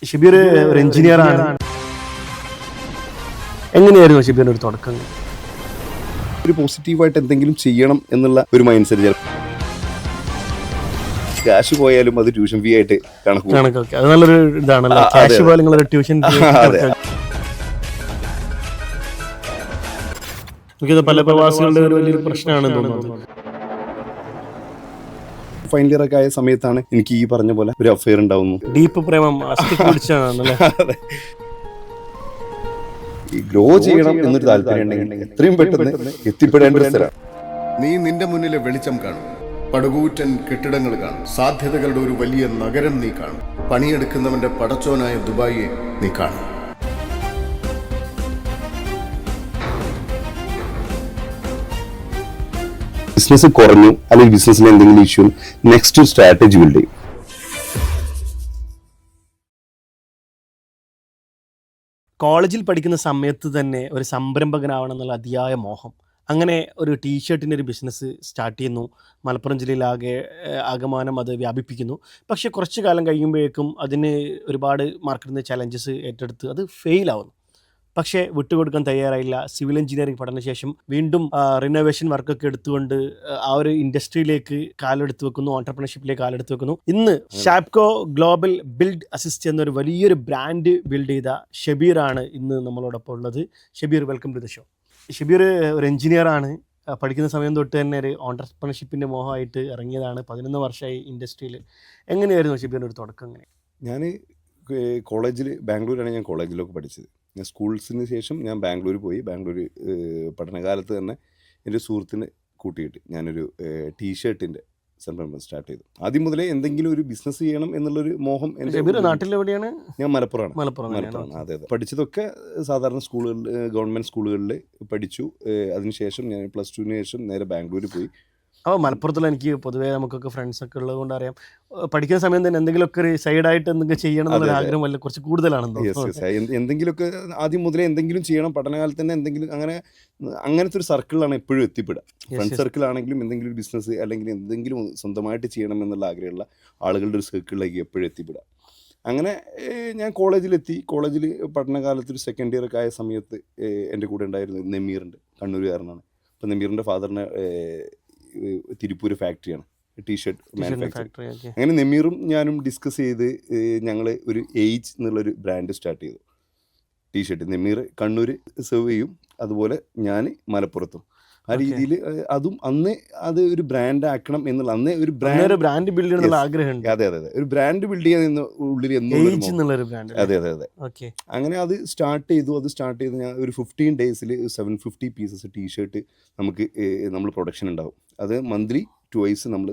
ഷിബീർ ഒരു എഞ്ചിനീയറാണ്. എങ്ങനെയായിരുന്നു ഷിബീറിന്റെ ഒരു തുടക്കം? ഒരു പോസിറ്റീവായിട്ട് എന്തെങ്കിലും ചെയ്യണം എന്നുള്ള ഒരു മൈൻഡ് സെറ്റ്. ക്യാഷ് പോയാലും അത് ട്യൂഷൻ ഫീ ആയിട്ട് കണക്കൊക്കെ അത് നല്ലൊരു ഇതാണല്ലോ. ക്യാഷ് പോലെ നിങ്ങളൊരു ട്യൂഷൻ എനിക്കത് പല പ്രവാസികളുടെ ഒരു വലിയൊരു പ്രശ്നമാണ് തോന്നുന്നത്. ഫൈനൽ ഇയർ ഒക്കെ ആയ സമയത്താണ് എനിക്ക് ഈ പറഞ്ഞ പോലെ ഒരു അഫെയർ ഉണ്ടാവുന്നു. ഡീപ്പ് പ്രേമം പിടിച്ചാണല്ലേ. ഈ ഗ്രോ ചെയ്യണം എന്നൊരു താല്പര്യം ഉണ്ടെങ്കിൽ എത്രയും പെട്ടെന്ന് എത്തിപ്പെടേണ്ട ഒരു സ്ഥലം. നീ നിന്റെ മുന്നിലെ വെളിച്ചം കാണും, പടുകൂറ്റൻ കെട്ടിടങ്ങൾ കാണും, സാധ്യതകളുടെ ഒരു വലിയ നഗരം നീ കാണും, പണിയെടുക്കുന്നവന്റെ പടച്ചോനായ ദുബായിയെ നീ കാണും. ബിസിനസ് കുറഞ്ഞു അല്ലെങ്കിൽ ബിസിനസ്സിൽ എന്തെങ്കിലും ഇഷ്യൂ, നെക്സ്റ്റ് സ്ട്രാറ്റജി ബിൽഡ് ചെയ്യും. കോളേജിൽ പഠിക്കുന്ന സമയത്ത് തന്നെ ഒരു സംരംഭകനാവണം എന്നുള്ള അതിയായ മോഹം. അങ്ങനെ ഒരു ടീഷർട്ടിൻ്റെ ഒരു ബിസിനസ് സ്റ്റാർട്ട് ചെയ്യുന്നു. മലപ്പുറം ജില്ലയിലാകെ ആകമാനം അത് വ്യാപിപ്പിക്കുന്നു. പക്ഷേ കുറച്ച് കാലം കഴിയുമ്പോഴേക്കും അതിന് ഒരുപാട് മാർക്കറ്റിൽ നിന്ന് ചലഞ്ചസ് ഏറ്റെടുത്ത് അത് ഫെയിലാവുന്നു. പക്ഷേ വിട്ടുകൊടുക്കാൻ തയ്യാറായില്ല. സിവിൽ എഞ്ചിനീയറിംഗ് പഠനശേഷം വീണ്ടും റിനോവേഷൻ വർക്കൊക്കെ എടുത്തുകൊണ്ട് ആ ഒരു ഇൻഡസ്ട്രിയിലേക്ക് കാലെടുത്ത് വെക്കുന്നു, ഓൺടർപ്രണർഷിപ്പിലേക്ക് കാലെടുത്ത് വെക്കുന്നു. ഇന്ന് ഷാപ്കോ ഗ്ലോബൽ ബിൽഡ് അസിസ്റ്റ് എന്നൊരു വലിയൊരു ബ്രാൻഡ് ബിൽഡ് ചെയ്ത ഷബീറാണ് ഇന്ന് നമ്മളോടൊപ്പം ഉള്ളത്. Shabeer, welcome to the show. Shabeer ഒരു എഞ്ചിനീയറാണ്. പഠിക്കുന്ന സമയം തൊട്ട് തന്നെ ഒരു ഓൺടർപ്രണർഷിപ്പിൻ്റെ മോഹമായിട്ട് ഇറങ്ങിയതാണ്. 11 വർഷമായി ഇൻഡസ്ട്രിയിൽ. എങ്ങനെയായിരുന്നു ഷബീറിൻ്റെ ഒരു തുടക്കം? എങ്ങനെ? ഞാൻ കോളേജിൽ, ബാംഗ്ലൂരാണ് ഞാൻ കോളേജിലൊക്കെ പഠിച്ചത്. ഞാൻ സ്കൂൾസിന് ശേഷം ഞാൻ ബാംഗ്ലൂർ പോയി. ബാംഗ്ലൂർ പഠനകാലത്ത് തന്നെ എൻ്റെ സുഹൃത്തിനെ കൂട്ടിയിട്ട് ഞാനൊരു ടീഷർട്ടിൻ്റെ സംരംഭം സ്റ്റാർട്ട് ചെയ്തു. ആദ്യം മുതലേ എന്തെങ്കിലും ഒരു ബിസിനസ് ചെയ്യണം എന്നുള്ളൊരു മോഹം. എൻ്റെ നാട്ടിലെവിടെയാണ്? ഞാൻ മലപ്പുറമാണ്. അതെ. പഠിച്ചതൊക്കെ സാധാരണ സ്കൂളുകളിൽ, ഗവൺമെൻറ് സ്കൂളുകളിൽ പഠിച്ചു. അതിനുശേഷം ഞാൻ +2 ശേഷം നേരെ ബാംഗ്ലൂർ പോയി. അപ്പോൾ മലപ്പുറത്തുള്ള എനിക്ക് പൊതുവേ നമുക്കൊക്കെ ഫ്രണ്ട്സൊക്കെ ഉള്ളത് കൊണ്ട് അറിയാം, പഠിക്കുന്ന സമയം തന്നെ എന്തെങ്കിലുമൊക്കെ ഒരു സൈഡായിട്ട് എന്തെങ്കിലും ചെയ്യണം എന്നുള്ള ആഗ്രഹം വല്ല കുറച്ച് കൂടുതലാണെന്നോ. എന്തെങ്കിലുമൊക്കെ ആദ്യം മുതലേ എന്തെങ്കിലും ചെയ്യണം. പഠനകാലത്ത് തന്നെ എന്തെങ്കിലും അങ്ങനത്തെ ഒരു സർക്കിളിലാണ് എപ്പോഴും എത്തിപ്പെടുക. ഫ്രണ്ട് സർക്കിളാണെങ്കിലും എന്തെങ്കിലും ഒരു ബിസിനസ് അല്ലെങ്കിൽ എന്തെങ്കിലും സ്വന്തമായിട്ട് ചെയ്യണം എന്നുള്ള ആഗ്രഹമുള്ള ആളുകളുടെ ഒരു സർക്കിളിലേക്ക് എപ്പോഴും എത്തിപ്പെടുക. അങ്ങനെ ഞാൻ കോളേജിലെത്തി. കോളേജിൽ പഠനകാലത്ത് ഒരു സെക്കൻഡ് ഇയർ ഒക്കെ ആയ സമയത്ത് എൻ്റെ കൂടെ ഉണ്ടായിരുന്നു നെമീറുണ്ട്, കണ്ണൂരുകാരനാണ്. അപ്പോൾ നെമീറിൻ്റെ ഫാദറിന് തിരുപ്പൂർ ഫാക്ടറിയാണ്, ടീഷർട്ട് മാനുഫാക്ചറിങ്. അങ്ങനെ നെമീറും ഞാനും ഡിസ്കസ് ചെയ്ത് ഞങ്ങൾ ഒരു ഏജ് എന്നുള്ളൊരു ബ്രാൻഡ് സ്റ്റാർട്ട് ചെയ്തു. ടീഷർട്ട് നെമീർ കണ്ണൂർ സെർവ് ചെയ്യും, അതുപോലെ ഞാൻ മലപ്പുറത്തും. ആ രീതിയിൽ അതും അന്ന് അത് ഒരു ബ്രാൻഡ് ആക്കണം എന്നുള്ള, അന്നേ ഒരു ബ്രാൻഡ് ബിൽഡ് ചെയ്യാനുള്ള ആഗ്രഹമുണ്ട്. അതെ, ഒരു ബ്രാൻഡ് ബിൽഡ് ചെയ്യാൻ ഉള്ളിൽ അതെ. അങ്ങനെ അത് സ്റ്റാർട്ട് ചെയ്തു. ഞാൻ ഒരു 15 ഡേയ്സിൽ 750 പീസസ് ടീഷർട്ട് നമ്മൾ പ്രൊഡക്ഷൻ ഉണ്ടാവും. അത് മന്ത്ലി 2 നമ്മൾ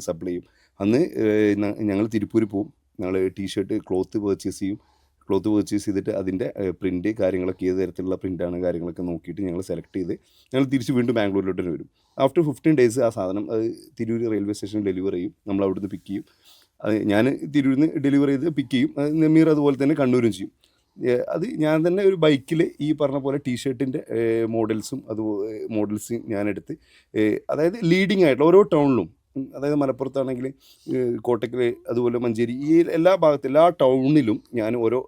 സപ്ലൈ ചെയ്യും. അന്ന് ഞങ്ങൾ തിരുപ്പൂർ പോവും. ഞങ്ങൾ ടീഷർട്ട് ക്ലോത്ത് പർച്ചേസ് ചെയ്തിട്ട് അതിൻ്റെ പ്രിൻറ്റ് കാര്യങ്ങളൊക്കെ, ഏത് തരത്തിലുള്ള പ്രിൻ്റാണ് കാര്യങ്ങളൊക്കെ നോക്കിയിട്ട് ഞങ്ങൾ സെലക്ട് ചെയ്ത് ഞങ്ങൾ തിരിച്ച് വീണ്ടും ബാംഗ്ലൂരിലോട്ട് തന്നെ വരും. ആഫ്റ്റർ 15 ഡേയ്സ് ആ സാധനം അത് തിരൂർ റെയിൽവേ സ്റ്റേഷനിൽ ഡെലിവർ ചെയ്യും. നമ്മൾ അവിടുന്ന് പിക്ക് ചെയ്യും. അത് ഞാൻ തിരൂരിൽ നിന്ന് ഡെലിവർ ചെയ്ത് പിക്ക് ചെയ്യും. നെമീർ അതുപോലെ തന്നെ കണ്ണൂരും ചെയ്യും. അത് ഞാൻ തന്നെ ഒരു ബൈക്കിൽ ഈ പറഞ്ഞ പോലെ ടീഷർട്ടിൻ്റെ മോഡൽസ് ഞാനെടുത്ത്, അതായത് ലീഡിങ് ആയിട്ടുള്ള ഓരോ ടൗണിലും, അതായത് മലപ്പുറത്താണെങ്കിൽ കോട്ടക്കൽ, അതുപോലെ മഞ്ചേരി, ഈ എല്ലാ ഭാഗത്തും എല്ലാ ടൗണിലും ഞാൻ ഓരോ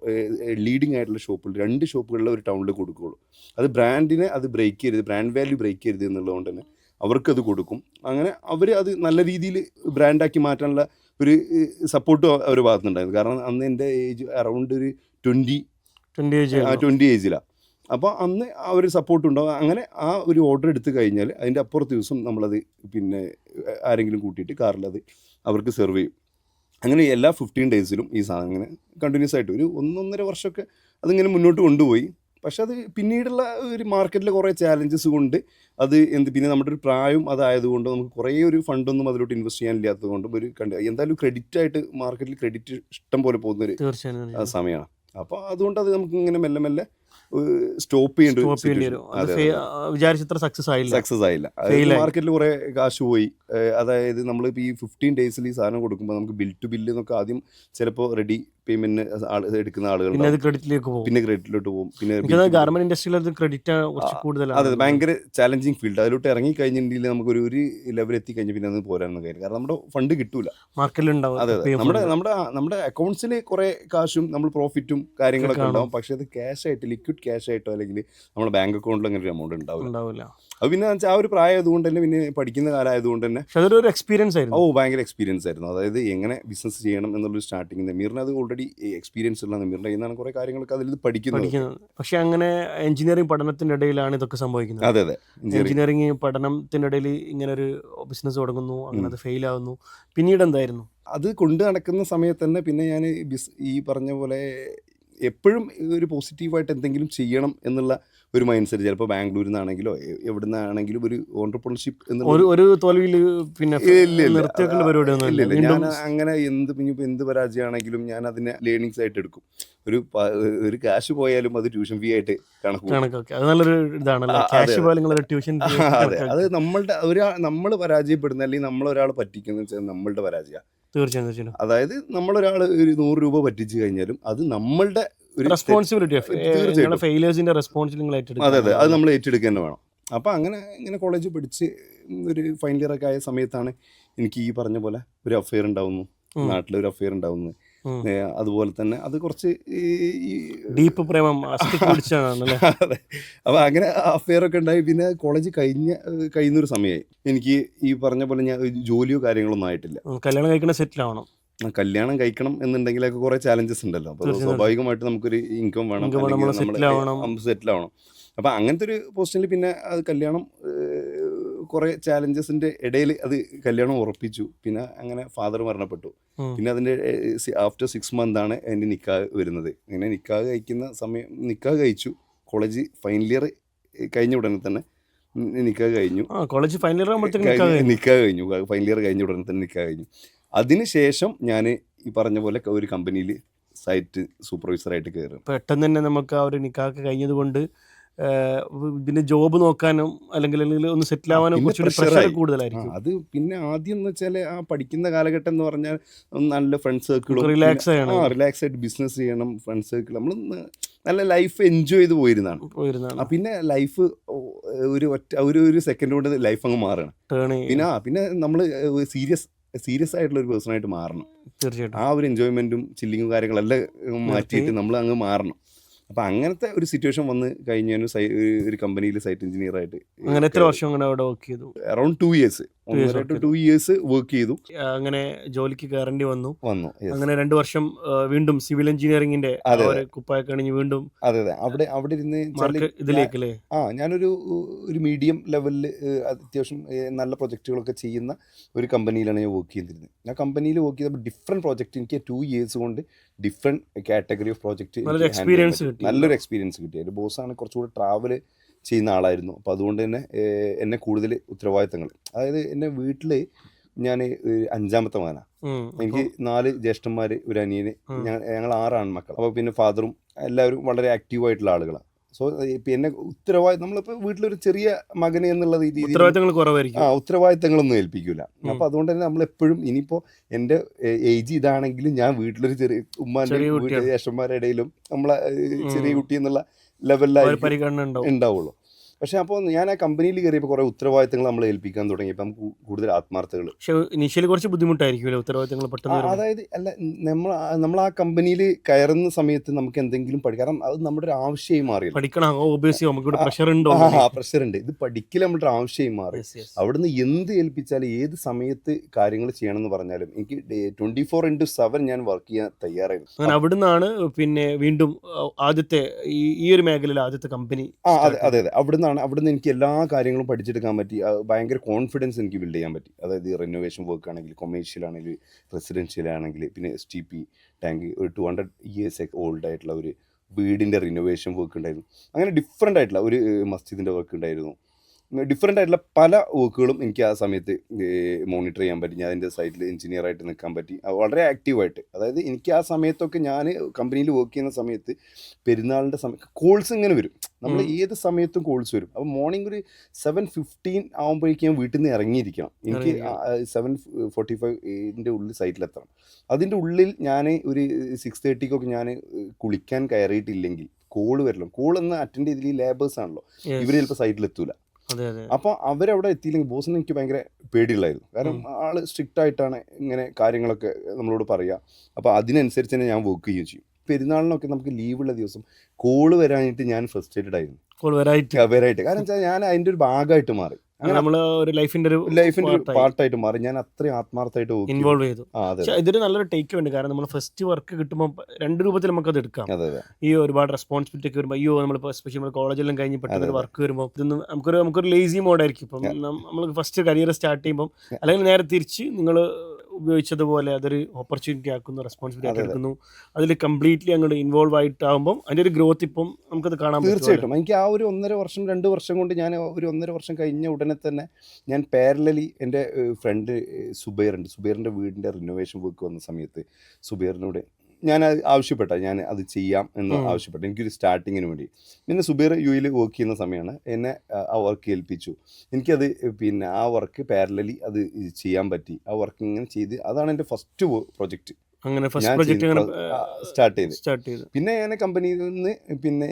ലീഡിങ് ആയിട്ടുള്ള ഷോപ്പുകൾ, 2 ഷോപ്പുകളിൽ ഒരു ടൗണിൽ കൊടുക്കുകയുള്ളൂ. അത് ബ്രാൻഡിനെ അത് ബ്രേക്ക് ചെയ്യരുത്, ബ്രാൻഡ് വാല്യൂ ബ്രേക്ക് ചെയ്യരുത് എന്നുള്ളതുകൊണ്ട് തന്നെ അവർക്കത് കൊടുക്കും. അങ്ങനെ അവർ അത് നല്ല രീതിയിൽ ബ്രാൻഡാക്കി മാറ്റാനുള്ള ഒരു സപ്പോർട്ടും അവർ ഭാഗത്തുനിന്നുണ്ടായിരുന്നു. കാരണം അന്ന് എൻ്റെ ഏജ് അറൗണ്ട് ഒരു 20 ഏജിലാണ്. അപ്പോൾ അന്ന് ആ ഒരു സപ്പോർട്ട് ഉണ്ടാവും. അങ്ങനെ ആ ഒരു ഓർഡർ എടുത്തു കഴിഞ്ഞാൽ അതിൻ്റെ അപ്പുറത്തെ ദിവസം നമ്മളത് പിന്നെ ആരെങ്കിലും കൂട്ടിയിട്ട് കാറിൽ അത് അവർക്ക് സെർവ് ചെയ്യും. അങ്ങനെ എല്ലാ 15 ഡേയ്സിലും ഈ സാധനം ഇങ്ങനെ കണ്ടിന്യൂസ് ആയിട്ട് ഒരു 1.5 വർഷമൊക്കെ അതിങ്ങനെ മുന്നോട്ട് കൊണ്ടുപോയി. പക്ഷെ അത് പിന്നീടുള്ള ഒരു മാർക്കറ്റിലെ കുറേ ചാലഞ്ചസ് കൊണ്ട് അത് പിന്നെ നമ്മുടെ ഒരു പ്രായം അതായതുകൊണ്ട് നമുക്ക് കുറേ ഒരു ഫണ്ടൊന്നും അതിലോട്ട് ഇൻവെസ്റ്റ് ചെയ്യാനില്ലാത്തത് കൊണ്ടും എന്തായാലും ക്രെഡിറ്റായിട്ട് മാർക്കറ്റിൽ ക്രെഡിറ്റ് ഇഷ്ടം പോലെ പോകുന്നൊരു സമയമാണ്. അപ്പോൾ അതുകൊണ്ട് അത് നമുക്ക് ഇങ്ങനെ മെല്ലെ സ്റ്റോപ്പ് ചെയ്യേണ്ട സ്റ്റോപ്പ് ചെയ്യേണ്ടി വരും. അത് വിചാരിച്ചത്ര സക്സസ് ആയില്ല. സക്സസ് ആയില്ല. Fail ആയി. മാർക്കറ്റിൽ കുറെ കാശ് പോയി. അതായത് നമ്മളിപ്പോൾ ഈ 15 ഡേയ്സിൽ ഈ സാധനം കൊടുക്കുമ്പോൾ നമുക്ക് ബിൽ ടു ബില്ല് എന്നൊക്കെ ആദ്യം ചിലപ്പോൾ റെഡി പേയ്മെന്റ് എടുക്കുന്ന ആളുകൾ പിന്നെ അത് ക്രെഡിറ്റിലേക്ക് പോകും. പിന്നെ ക്രെഡിറ്റിലോട്ട് പോകും. പിന്നെ ഗാർമെന്റ് ഇൻഡസ്ട്രിയിൽ അത് ക്രെഡിറ്റ് കുറച്ച് കൂടുതലാണ്. അതെ, ഭയങ്കര ചാലഞ്ചിങ് ഫീൽഡ്. അതിലോട്ട് ഇറങ്ങി കഴിഞ്ഞിട്ടുണ്ടെങ്കിൽ നമുക്ക് ഒരു ലെവൽ എത്തിക്കഴിഞ്ഞാൽ പിന്നെ അത് പോരാന്ന് കാര്യം. കാരണം നമ്മുടെ ഫണ്ട് കിട്ടൂല മാർക്കറ്റിൽ ഉണ്ടാവും. അതെ, നമ്മുടെ അക്കൗണ്ട്സിൽ കുറെ കാശും നമ്മൾ പ്രോഫിറ്റും കാര്യങ്ങളൊക്കെ ഉണ്ടാവും. പക്ഷെ അത് ക്യാഷ് ആയിട്ട്, ലിക്വിഡ് ക്യാഷ് ആയിട്ടോ അല്ലെങ്കിൽ നമ്മുടെ ബാങ്ക് അക്കൗണ്ടിൽ അങ്ങനെ ഒരു എമൗണ്ട് ഉണ്ടാവില്ല. അത് പിന്നെ ആ ഒരു പ്രായം ആയതുകൊണ്ട് തന്നെ, പിന്നെ പഠിക്കുന്ന കാലം ആയതുകൊണ്ട് തന്നെ അതൊരു എക്സ്പീരിയൻസ് ആയിരുന്നു. ഭയങ്കര എക്സ്പീരിയൻസ് ആയിരുന്നു. അതായത് എങ്ങനെ ബിസിനസ് ചെയ്യണം എന്നുള്ളൊരു സ്റ്റാർട്ടിങ്. നെമീറിന് അത് ഓൾറെഡി എക്സ്പീരിയൻസ് ഉള്ള നെമീറിന്റെ കയ്യിൽ നിന്നാണ് കുറെ കാര്യങ്ങളൊക്കെ അതിൽ പഠിക്കുന്നത്. പക്ഷെ അങ്ങനെ എഞ്ചിനീയറിംഗ് പഠനത്തിന്റെ ഇടയിലാണ് ഇതൊക്കെ സംഭവിക്കുന്നത്. അതെ അതെ, എഞ്ചിനീയറിംഗ് പഠനത്തിന്റെ ഇടയിൽ ഇങ്ങനെ ഒരു ബിസിനസ് തുടങ്ങുന്നു, അങ്ങനെ അത് ഫെയിൽ ആവുന്നു. പിന്നീട് എന്തായിരുന്നു? അത് കൊണ്ട് നടക്കുന്ന സമയത്ത് തന്നെ പിന്നെ ഞാൻ ഈ പറഞ്ഞ പോലെ എപ്പോഴും ഒരു പോസിറ്റീവായിട്ട് എന്തെങ്കിലും ചെയ്യണം എന്നുള്ള ഒരു മൈൻഡ് സെറ്റ്. ചിലപ്പോൾ ബാംഗ്ലൂരിൽ നിന്നാണെങ്കിലോ എവിടെ നിന്നാണെങ്കിലും ഒരു ഓൺട്രപ്രണർഷിപ്പ് ഒരു തോൽവിയിൽ പിന്നെ ഇല്ല. ഞാൻ അങ്ങനെ എന്ത് പരാജയമാണെങ്കിലും ഞാൻ അതിനെ ലേണിങ്സ് ആയിട്ട് എടുക്കും. ഒരു ക്യാഷ് പോയാലും അത് ട്യൂഷൻ ഫീ ആയിട്ട് കണക്ക്. അതെ, അത് നമ്മൾ പരാജയപ്പെടുന്ന അല്ലെങ്കിൽ നമ്മളൊരാൾ പറ്റിക്കുന്ന വെച്ചാൽ നമ്മളുടെ പരാജയ. തീർച്ചയായും. അതായത് നമ്മളൊരാൾ ഒരു 100 രൂപ പറ്റിച്ചു കഴിഞ്ഞാലും അത് നമ്മളുടെ റെസ്പോൺസിബിലിറ്റി. അതെ അതെ, അത് നമ്മൾ ഏറ്റെടുക്കുക തന്നെ വേണം. അപ്പം ഇങ്ങനെ കോളേജ് പഠിച്ച് ഒരു ഫൈനൽ ഇയർ ഒക്കെ ആയ സമയത്താണ് എനിക്ക് ഈ പറഞ്ഞ പോലെ ഒരു അഫെയർ ഉണ്ടാവുന്നു, നാട്ടിലൊരു അഫെയർ ഉണ്ടാവുന്നു. അതുപോലെ തന്നെ അത് കുറച്ച് ഡീപ്പ് പ്രേമം. അതെ, അപ്പം അങ്ങനെ അഫെയർ ഒക്കെ ഉണ്ടായി. പിന്നെ കോളേജ് കഴിയുന്നൊരു സമയമായി. എനിക്ക് ഈ പറഞ്ഞ പോലെ ഞാൻ ജോലിയോ കാര്യങ്ങളൊന്നും ആയിട്ടില്ല. കല്യാണം കഴിക്കണം, സെറ്റിൽ ആവണം. കല്യാണം കഴിക്കണം എന്നുണ്ടെങ്കിലൊക്കെ കുറെ ചാലഞ്ചസ് ഉണ്ടല്ലോ. അപ്പോൾ സ്വാഭാവികമായിട്ട് നമുക്കൊരു ഇൻകം വേണം, സെറ്റിൽ ആവണം. അപ്പം അങ്ങനത്തെ ഒരു പൊസിഷനിൽ പിന്നെ അത് കല്യാണം കുറേ ചാലഞ്ചസിൻ്റെ ഇടയിൽ അത് കല്യാണം ഉറപ്പിച്ചു. പിന്നെ അങ്ങനെ ഫാദർ മരണപ്പെട്ടു. പിന്നെ അതിൻ്റെ ആഫ്റ്റർ 6 മന്താണ് എൻ്റെ നിക്കാഹ് വരുന്നത്. അങ്ങനെ നിക്കാഹ് കഴിച്ചു. കോളേജ് ഫൈനൽ ഇയർ കഴിഞ്ഞ ഉടനെ തന്നെ നിക്കാഹ് കഴിഞ്ഞു. കോളേജ് ഫൈനൽ ഇയർ നിക്കാഹ് കഴിഞ്ഞു. ഫൈനൽ ഇയർ കഴിഞ്ഞ ഉടനെ തന്നെ നിക്കാഹ് കഴിഞ്ഞു. അതിനുശേഷം ഞാൻ ഈ പറഞ്ഞ പോലെ ഒരു കമ്പനിയിൽ സൈറ്റ് സൂപ്പർവൈസറായിട്ട് കയറും. പെട്ടെന്ന് തന്നെ നമുക്ക് ആ ഒരു നിക്കാഹ് കഴിഞ്ഞത് കൊണ്ട് പിന്നെ ജോബ് നോക്കാനും അല്ലെങ്കിൽ ഒന്ന് സെറ്റിൽ ആവാനും പ്രഷർ കൂടുതലായിരിക്കും. അത് പിന്നെ ആദ്യം എന്ന് വെച്ചാൽ ആ പഠിക്കുന്ന കാലഘട്ടം എന്ന് പറഞ്ഞാൽ നല്ല ഫ്രണ്ട് സർക്കിളും റിലാക്സ് ആയിട്ട് ബിസിനസ് ചെയ്യണം. ഫ്രണ്ട് സർക്കിൾ നമ്മൾ നല്ല ലൈഫ് എൻജോയ് ചെയ്ത് പോയിരുന്നതാണ്. പിന്നെ ലൈഫ് ഒരു സെക്കൻഡ് കൊണ്ട് ലൈഫ് അങ്ങ് മാറണം. പിന്നെ നമ്മൾ സീരിയസ് ആയിട്ടുള്ള ഒരു പേഴ്സണായിട്ട് മാറണം. തീർച്ചയായിട്ടും. ആ ഒരു എൻജോയ്മെന്റും ചില്ലിങ്ങും കാര്യങ്ങളെല്ലാം മാറ്റിയിട്ട് നമ്മൾ അങ്ങ് മാറണം. അപ്പം അങ്ങനത്തെ ഒരു സിറ്റുവേഷൻ വന്ന് കഴിഞ്ഞു. ഒരു കമ്പനിയിൽ സൈറ്റ് എഞ്ചിനീയർ ആയിട്ട്. അങ്ങനെ എത്ര വർഷം അവിടെ വർക്ക് ചെയ്തു? Around 2 years, 1.5 to 2 years work ചെയ്തു. അങ്ങനെ ജോലിക്ക് കയറേണ്ടി വന്നു. അങ്ങനെ 2 വർഷം വീണ്ടും സിവിൽ എഞ്ചിനീയറിംഗിന്റെ കുപ്പായൊക്കെ അണിഞ്ഞ് വീണ്ടും. അതെ അതെ, അവിടെ ഇരുന്ന് ഇതിലേക്കല്ലേ. ഞാനൊരു മീഡിയം ലെവലിൽ അത്യാവശ്യം നല്ല പ്രൊജക്റ്റുകളൊക്കെ ചെയ്യുന്ന ഒരു കമ്പനിയിലാണ് ഞാൻ വർക്ക് ചെയ്തിരുന്നത്. ഞാൻ കമ്പനിയിൽ വർക്ക് ചെയ്തപ്പോൾ ഡിഫറെൻറ്റ് പ്രോജക്റ്റ് എനിക്ക് 2 years കൊണ്ട് ഡിഫറെൻറ്റ് കാറ്റഗറി ഓഫ് പ്രോജക്റ്റ് നല്ലൊരു എക്സ്പീരിയൻസ് കിട്ടി. ഒരു ബോസാണ് കുറച്ചുകൂടി ട്രാവൽ ചെയ്യുന്ന ആളായിരുന്നു. അപ്പോൾ അതുകൊണ്ട് തന്നെ എന്നെ കൂടുതൽ ഉത്തരവാദിത്തങ്ങൾ, അതായത് എന്നെ വീട്ടിൽ ഞാൻ 5ാമത്തെ മകനാണ്. എനിക്ക് 4 ജ്യേഷ്ഠന്മാർ, ഒരു അനിയന്, ഞങ്ങൾ 6 ആൺമക്കൾ. അപ്പോൾ പിന്നെ ഫാദറും എല്ലാവരും വളരെ ആക്റ്റീവായിട്ടുള്ള ആളുകളാണ്. സോ ഇപ്പം എന്നെ നമ്മളിപ്പോൾ വീട്ടിലൊരു ചെറിയ മകന് എന്നുള്ള രീതിയിൽ ഉത്തരവാദിത്തങ്ങളൊന്നും ഏൽപ്പിക്കില്ല. അപ്പോൾ അതുകൊണ്ട് തന്നെ നമ്മളെപ്പോഴും ഇനിയിപ്പോൾ എൻ്റെ ഏജ് ഇതാണെങ്കിലും ഞാൻ വീട്ടിലൊരു ചെറിയ ഉമ്മാൻ്റെ ജ്യേഷ്ഠന്മാരുടെ ഇടയിലും നമ്മളെ ചെറിയ കുട്ടി എന്നുള്ള ലെവലിലായി ഉണ്ടാവുള്ളൂ. പക്ഷെ അപ്പോൾ ഞാൻ ആ കമ്പനിയിൽ കയറിയപ്പോൾ കുറേ ഉത്തരവാദിത്തങ്ങൾ നമ്മൾ ഏൽപ്പിക്കാൻ തുടങ്ങിയപ്പോൾ നമുക്ക് കൂടുതൽ ആത്മാർത്ഥതകൾ. ഇനീഷ്യലി കുറച്ച് ബുദ്ധിമുട്ടായിരിക്കും ഉത്തരവാദിത്തങ്ങൾ പെട്ടെന്ന്. അതായത് അല്ല, നമ്മൾ ആ കമ്പനിയിൽ കയറുന്ന സമയത്ത് നമുക്ക് എന്തെങ്കിലും കാരണം അത് നമ്മുടെ ഒരു ആവശ്യമായി മാറി. പ്രഷർ ഉണ്ട്. ഇത് പഠിക്കൽ നമ്മുടെ ആവശ്യമായി മാറി. അവിടുന്ന് എന്ത് ഏൽപ്പിച്ചാലും ഏത് സമയത്ത് കാര്യങ്ങൾ ചെയ്യണമെന്ന് പറഞ്ഞാലും എനിക്ക് 24/7 ഞാൻ വർക്ക് ചെയ്യാൻ തയ്യാറായിരുന്നു. അങ്ങനെ അവിടുന്നാണ് പിന്നെ വീണ്ടും ആദ്യത്തെ ഈ ഒരു മേഖലയിൽ ആദ്യത്തെ കമ്പനി. അതെ അവിടുന്ന് എനിക്ക് എല്ലാ കാര്യങ്ങളും പഠിച്ചെടുക്കാൻ പറ്റി. ഭയങ്കര കോൺഫിഡൻസ് എനിക്ക് ബിൽഡ് ചെയ്യാൻ പറ്റി. അതായത് റിനോവേഷൻ വർക്ക് ആണെങ്കിൽ, കൊമേഴ്ഷ്യൽ ആണെങ്കിൽ, റെസിഡൻഷ്യൽ ആണെങ്കിൽ, പിന്നെ STP ടാങ്ക്, ഒരു 200 years ഓൾഡ് ആയിട്ടുള്ള ഒരു വീടിൻ്റെ റിനോവേഷൻ വർക്ക് ഉണ്ടായിരുന്നു. അങ്ങനെ ഡിഫറെൻ്റ് ആയിട്ടുള്ള ഒരു മസ്ജിദിൻ്റെ വർക്ക് ഉണ്ടായിരുന്നു. ഡിഫറെൻ്റ് ആയിട്ടുള്ള പല വർക്കുകളും എനിക്ക് ആ സമയത്ത് മോണിറ്റർ ചെയ്യാൻ പറ്റി. ഞാൻ അതിൻ്റെ സൈറ്റിൽ എഞ്ചിനീയറായിട്ട് നിൽക്കാൻ പറ്റി, വളരെ ആക്റ്റീവായിട്ട്. അതായത് എനിക്ക് ആ സമയത്തൊക്കെ ഞാൻ കമ്പനിയിൽ വർക്ക് ചെയ്യുന്ന സമയത്ത് പെരുന്നാളിൻ്റെ സമയത്ത് കോൾസ് ഇങ്ങനെ വരും, നമ്മൾ ഏത് സമയത്തും കോൾസ് വരും. അപ്പോൾ മോർണിംഗ് ഒരു 7:15 ആകുമ്പോഴേക്കും ഞാൻ വീട്ടിൽ നിന്ന് ഇറങ്ങിയിരിക്കണം. എനിക്ക് 7:45 ഉള്ളിൽ സൈറ്റിലെത്തണം. അതിൻ്റെ ഉള്ളിൽ ഞാൻ ഒരു 6:30 ഞാൻ കുളിക്കാൻ കയറിയിട്ടില്ലെങ്കിൽ കോള് വരല്ലോ. കോൾ എന്ന് അറ്റൻഡ് ചെയ്തില്ല, ഈ ലേബേഴ്സ് ആണല്ലോ, ഇവർ ചിലപ്പോൾ സൈറ്റിലെത്തൂല. അപ്പോൾ അവരവിടെ എത്തിയില്ലെങ്കിൽ ബോസിന് എനിക്ക് ഭയങ്കര പേടിയുള്ളായിരുന്നു. കാരണം ആൾ സ്ട്രിക്റ്റ് ആയിട്ടാണ് ഇങ്ങനെ കാര്യങ്ങളൊക്കെ നമ്മളോട് പറയുക. അപ്പോൾ അതിനനുസരിച്ച് തന്നെ ഞാൻ വർക്ക് ചെയ്യുകയും ചെയ്യും. പെരുന്നാളിനൊക്കെ നമുക്ക് ലീവുള്ള ദിവസം കോള് വരാനായിട്ട് ഞാൻ ഫ്രസ്ട്രേറ്റഡ് ആയിരുന്നു. വരായിട്ട് കാരണം വെച്ചാൽ ഞാൻ അതിൻ്റെ ഒരു ഭാഗമായിട്ട് മാറി, ലൈഫിന്റെ ഒരു പാർട്ടായിട്ട് മാറി. ഞാൻ അത്രയും ആത്മാർത്ഥമായിട്ട് ഇൻവോൾവ് ചെയ്തു. ഇതൊരു നല്ലൊരു ടേക്ക് ഉണ്ട്. കാരണം നമ്മൾ ഫസ്റ്റ് വർക്ക് കിട്ടുമ്പോൾ 2 രൂപത്തിൽ നമുക്കത് എടുക്കാം. ഈ ഒരുപാട് റെസ്പോൺസിബിലിറ്റി ഒക്കെ വരുമ്പോൾ, അയ്യോ നമ്മളിപ്പോൾ എസ്പെഷ്യലി കോളേജെല്ലാം കഴിഞ്ഞ് പെട്ടെന്ന് ഒരു വർക്ക് വരുമ്പോൾ ഇതൊന്നും നമുക്കൊരു ലേസി മോഡായിരിക്കും. ഇപ്പം നമ്മൾ ഫസ്റ്റ് കരിയർ സ്റ്റാർട്ട് ചെയ്യുമ്പോൾ, അല്ലെങ്കിൽ നേരെ തിരിച്ച് നിങ്ങൾ ഉപയോഗിച്ചതുപോലെ അതൊരു ഓപ്പർച്യൂണിറ്റി ആക്കുന്നു, റെസ്പോൺസിബിലിറ്റി എടുക്കുന്നു, അതിൽ കംപ്ലീറ്റ്ലി അങ്ങോട്ട് ഇൻവോൾവ് ആയിട്ടാകുമ്പോൾ അതിൻ്റെ ഒരു ഗ്രോത്ത് ഇപ്പം നമുക്കത് കാണാൻ പറ്റും. തീർച്ചയായിട്ടും. എനിക്ക് ആ ഒരു 1.5 വർഷം 2 വർഷം കൊണ്ട് ഞാൻ ഒരു 1.5 വർഷം കഴിഞ്ഞ ഉടനെ തന്നെ ഞാൻ പാരലലി എൻ്റെ ഫ്രണ്ട് സുബൈറിൻ്റെ വീടിൻ്റെ റിനോവേഷൻ വർക്ക് വന്ന സമയത്ത് സുബൈറിനോട് ഞാൻ ഞാൻ അത് ചെയ്യാം എന്ന് ആവശ്യപ്പെട്ടു, എനിക്കൊരു സ്റ്റാർട്ടിങ്ങിന് വേണ്ടി. പിന്നെ സുബൈർ യുയിൽ വർക്ക് ചെയ്യുന്ന സമയമാണ്, എന്നെ ആ വർക്ക് ഏൽപ്പിച്ചു. എനിക്കത് പിന്നെ ആ വർക്ക് പാരലലി അത് ചെയ്യാൻ പറ്റി. ആ വർക്ക് ഇങ്ങനെ ചെയ്ത് അതാണ് എൻ്റെ ഫസ്റ്റ് പ്രൊജക്റ്റ്. അങ്ങനെ ഫസ്റ്റ് പ്രൊജക്റ്റ് സ്റ്റാർട്ട് ചെയ്ത് പിന്നെ ഞാൻ കമ്പനിയിൽ നിന്ന് പിന്നെ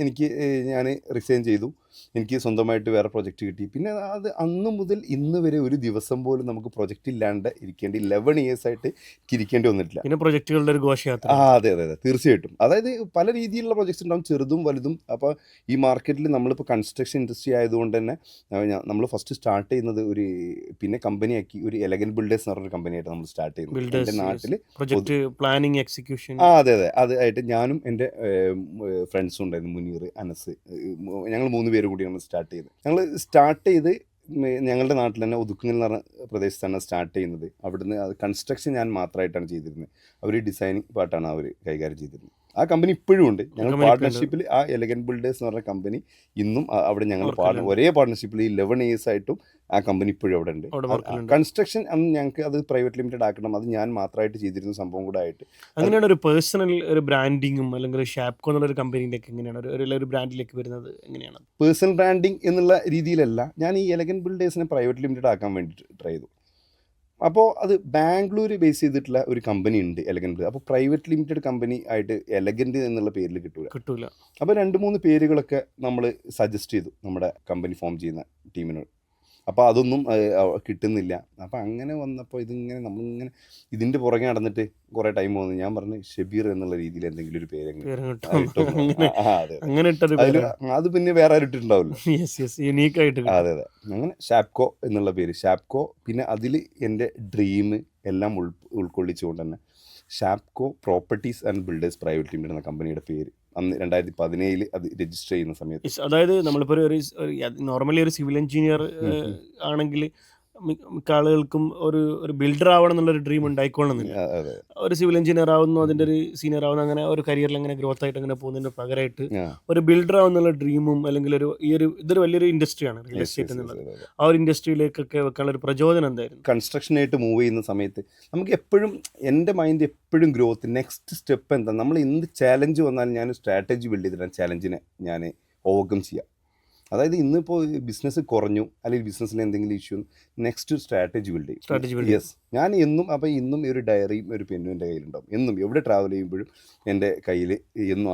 ഞാൻ റിസൈൻ ചെയ്തു. എനിക്ക് സ്വന്തമായിട്ട് വേറെ പ്രൊജക്റ്റ് കിട്ടി. പിന്നെ അത് അന്ന് മുതൽ ഇന്ന് വരെ ഒരു ദിവസം പോലും നമുക്ക് പ്രൊജക്റ്റ് ഇല്ലാണ്ട് 11 years ആയിട്ട് എനിക്ക് ഇരിക്കേണ്ടി വന്നിട്ടില്ല. പിന്നെ പ്രൊജക്റ്റുകളുടെ ഒരു ഘോഷയാത്ര. അതെ തീർച്ചയായിട്ടും. അതായത് പല രീതിയിലുള്ള പ്രൊജക്ട്സ് ഉണ്ടാവും, ചെറുതും വലുതും. അപ്പോൾ ഈ മാർക്കറ്റിൽ നമ്മളിപ്പോൾ കൺസ്ട്രക്ഷൻ ഇൻഡസ്ട്രി ആയതുകൊണ്ട് തന്നെ നമ്മൾ ഫസ്റ്റ് സ്റ്റാർട്ട് ചെയ്യുന്നത് പിന്നെ കമ്പനിയാക്കി ഒരു എലഗൻ ബിൽഡേഴ്സ് എന്ന് പറഞ്ഞൊരു കമ്പനിയായിട്ട് നമ്മൾ സ്റ്റാർട്ട് ചെയ്യുന്നത് എൻ്റെ നാട്ടിൽ. Project planning, execution. അതെ അതായിട്ട് ഞാനും എൻ്റെ ഫ്രണ്ട്സും ഉണ്ടായിരുന്നു, മുനീർ, അനസ്. ഞങ്ങൾ 3 പേര് കൂടിയാണ് സ്റ്റാർട്ട് ചെയ്ത് ഞങ്ങളുടെ നാട്ടിൽ തന്നെ ഒതുക്കുങ്ങൽ എന്ന് പറഞ്ഞ പ്രദേശത്താണ് സ്റ്റാർട്ട് ചെയ്യുന്നത്. അവിടുന്ന് അത് കൺസ്ട്രക്ഷൻ ഞാൻ മാത്രമായിട്ടാണ് ചെയ്തിരുന്നത്. അവർ ഡിസൈനിങ് പാർട്ടാണ് അവർ കൈകാര്യം ചെയ്തിരുന്നത്. ആ കമ്പനി ഇപ്പോഴും ഉണ്ട്. ഞങ്ങൾ പാർട്ട്ണർഷിപ്പിൽ ആ എലഗൻ ബിൽഡേഴ്സ് എന്ന് പറഞ്ഞ കമ്പനി ഇന്നും അവിടെ ഞങ്ങൾ ഒരേ പാർട്ട്ണർഷിപ്പിൽ 11 years ആയിട്ടും ആ കമ്പനി ഇപ്പോഴും അവിടെ ഉണ്ട്. കൺസ്ട്രക്ഷൻ അന്ന് ഞങ്ങൾക്ക് അത് പ്രൈവറ്റ് ലിമിറ്റഡ് ആക്കണം, അത് ഞാൻ മാത്രമായിട്ട് ചെയ്തിരുന്ന സംഭവം കൂടെ ആയിട്ട്. അങ്ങനെയാണ് ഒരു പേഴ്സണൽ ഒരു ബ്രാൻഡിങ്ങും അല്ലെങ്കിൽ ഒരു ഷാപ്കോ എന്നുള്ള ഒരു എങ്ങനെയാണ് ഒരു ബ്രാൻഡിലേക്ക് വരുന്നത്? എങ്ങനെയാണ് പേഴ്സണൽ ബ്രാൻഡിങ് എന്നുള്ള രീതിയിലല്ല, ഞാൻ ഈ എലഗൻ ബിൽഡേഴ്സിനെ പ്രൈവറ്റ് ലിമിറ്റഡ് ആക്കാൻ വേണ്ടിയിട്ട് ട്രൈ ചെയ്തു. അപ്പോൾ അത് ബാംഗ്ലൂർ ബേസ് ചെയ്തിട്ടുള്ള ഒരു കമ്പനി ഉണ്ട് എലഗൻറ്റ്. അപ്പോൾ പ്രൈവറ്റ് ലിമിറ്റഡ് കമ്പനി ആയിട്ട് എലഗൻറ്റ് എന്നുള്ള പേരിൽ കിട്ടൂല. അപ്പോൾ 2-3 പേരുകളൊക്കെ നമ്മൾ സജസ്റ്റ് ചെയ്തു നമ്മുടെ കമ്പനി ഫോം ചെയ്യുന്ന ടീമിനോട്. അപ്പോൾ അതൊന്നും കിട്ടുന്നില്ല. അപ്പോൾ അങ്ങനെ വന്നപ്പോൾ നമ്മളിങ്ങനെ ഇതിൻ്റെ പുറകെ നടന്നിട്ട് കുറേ ടൈം പോകുന്നു. ഞാൻ പറഞ്ഞു ഷബീർ എന്നുള്ള രീതിയിൽ എന്തെങ്കിലും ഒരു പേര് അത് പിന്നെ വേറെ ആരും ഇട്ടിട്ടുണ്ടാവില്ല. അതെ അങ്ങനെ ഷാപ്കോ എന്നുള്ള പേര്. ഷാപ്കോ പിന്നെ അതിൽ എൻ്റെ ഡ്രീം എല്ലാം ഉൾക്കൊള്ളിച്ചുകൊണ്ട് തന്നെ Shapco properties and builders private limited എന്ന കമ്പനിയുടെ പേര് അന്ന് 2017 അത് രജിസ്റ്റർ ചെയ്യുന്ന സമയത്ത്. അതായത് നമ്മളിപ്പോൾ നോർമലി ഒരു സിവിൽ എഞ്ചിനീയർ ആണെങ്കിൽ മിക്ക ആളുകൾക്കും ഒരു ബിൽഡർ ആവണം എന്നുള്ളൊരു ഡ്രീം ഉണ്ടായിക്കൊള്ളുന്നില്ല. ഒരു സിവിൽ എഞ്ചിനീയർ ആവുന്നു, അതിൻ്റെ ഒരു സീനിയർ ആവുന്നു, അങ്ങനെ ഒരു കരിയറിൽ അങ്ങനെ ഗ്രോത്ത് ആയിട്ട് അങ്ങനെ പോകുന്നതിന് പകരമായിട്ട് ഒരു ബിൽഡർ ആവുന്നുള്ള ഡ്രീമും അല്ലെങ്കിൽ ഇതൊരു വലിയൊരു ഇൻഡസ്ട്രിയാണ് റിയൽ എസ്റ്റേറ്റ് എന്നുള്ളത്. ആ ഒരു ഇൻഡസ്ട്രിയിലേക്കൊക്കെ വെക്കാനുള്ള ഒരു പ്രചോദനം എന്തായിരുന്നു? കൺസ്ട്രക്ഷനായിട്ട് മൂവ് ചെയ്യുന്ന സമയത്ത് നമുക്ക് എപ്പോഴും എൻ്റെ മൈൻഡ് എപ്പോഴും ഗ്രോത്ത്, നെക്സ്റ്റ് സ്റ്റെപ്പ് എന്താ, നമ്മൾ എന്ത് ചാലഞ്ച് വന്നാലും ഞാൻ സ്ട്രാറ്റജി ബിൽഡ് ചെയ്തിട്ടാണ് ചാലഞ്ചിനെ ഞാൻ ഓവർകം ചെയ്യുക. അതായത് ഇന്നിപ്പോൾ ബിസിനസ് കുറഞ്ഞു അല്ലെങ്കിൽ ബിസിനസ്സിൽ എന്തെങ്കിലും ഇഷ്യൂ, നെക്സ്റ്റ് സ്ട്രാറ്റജി ബിൽഡ് ചെയ്യും. യെസ്, ഞാൻ ഇന്നും ഒരു ഡയറിയും ഒരു പെന്നും എൻ്റെ കയ്യിലുണ്ടാവും. എന്നും എവിടെ ട്രാവൽ ചെയ്യുമ്പോഴും എൻ്റെ കയ്യിൽ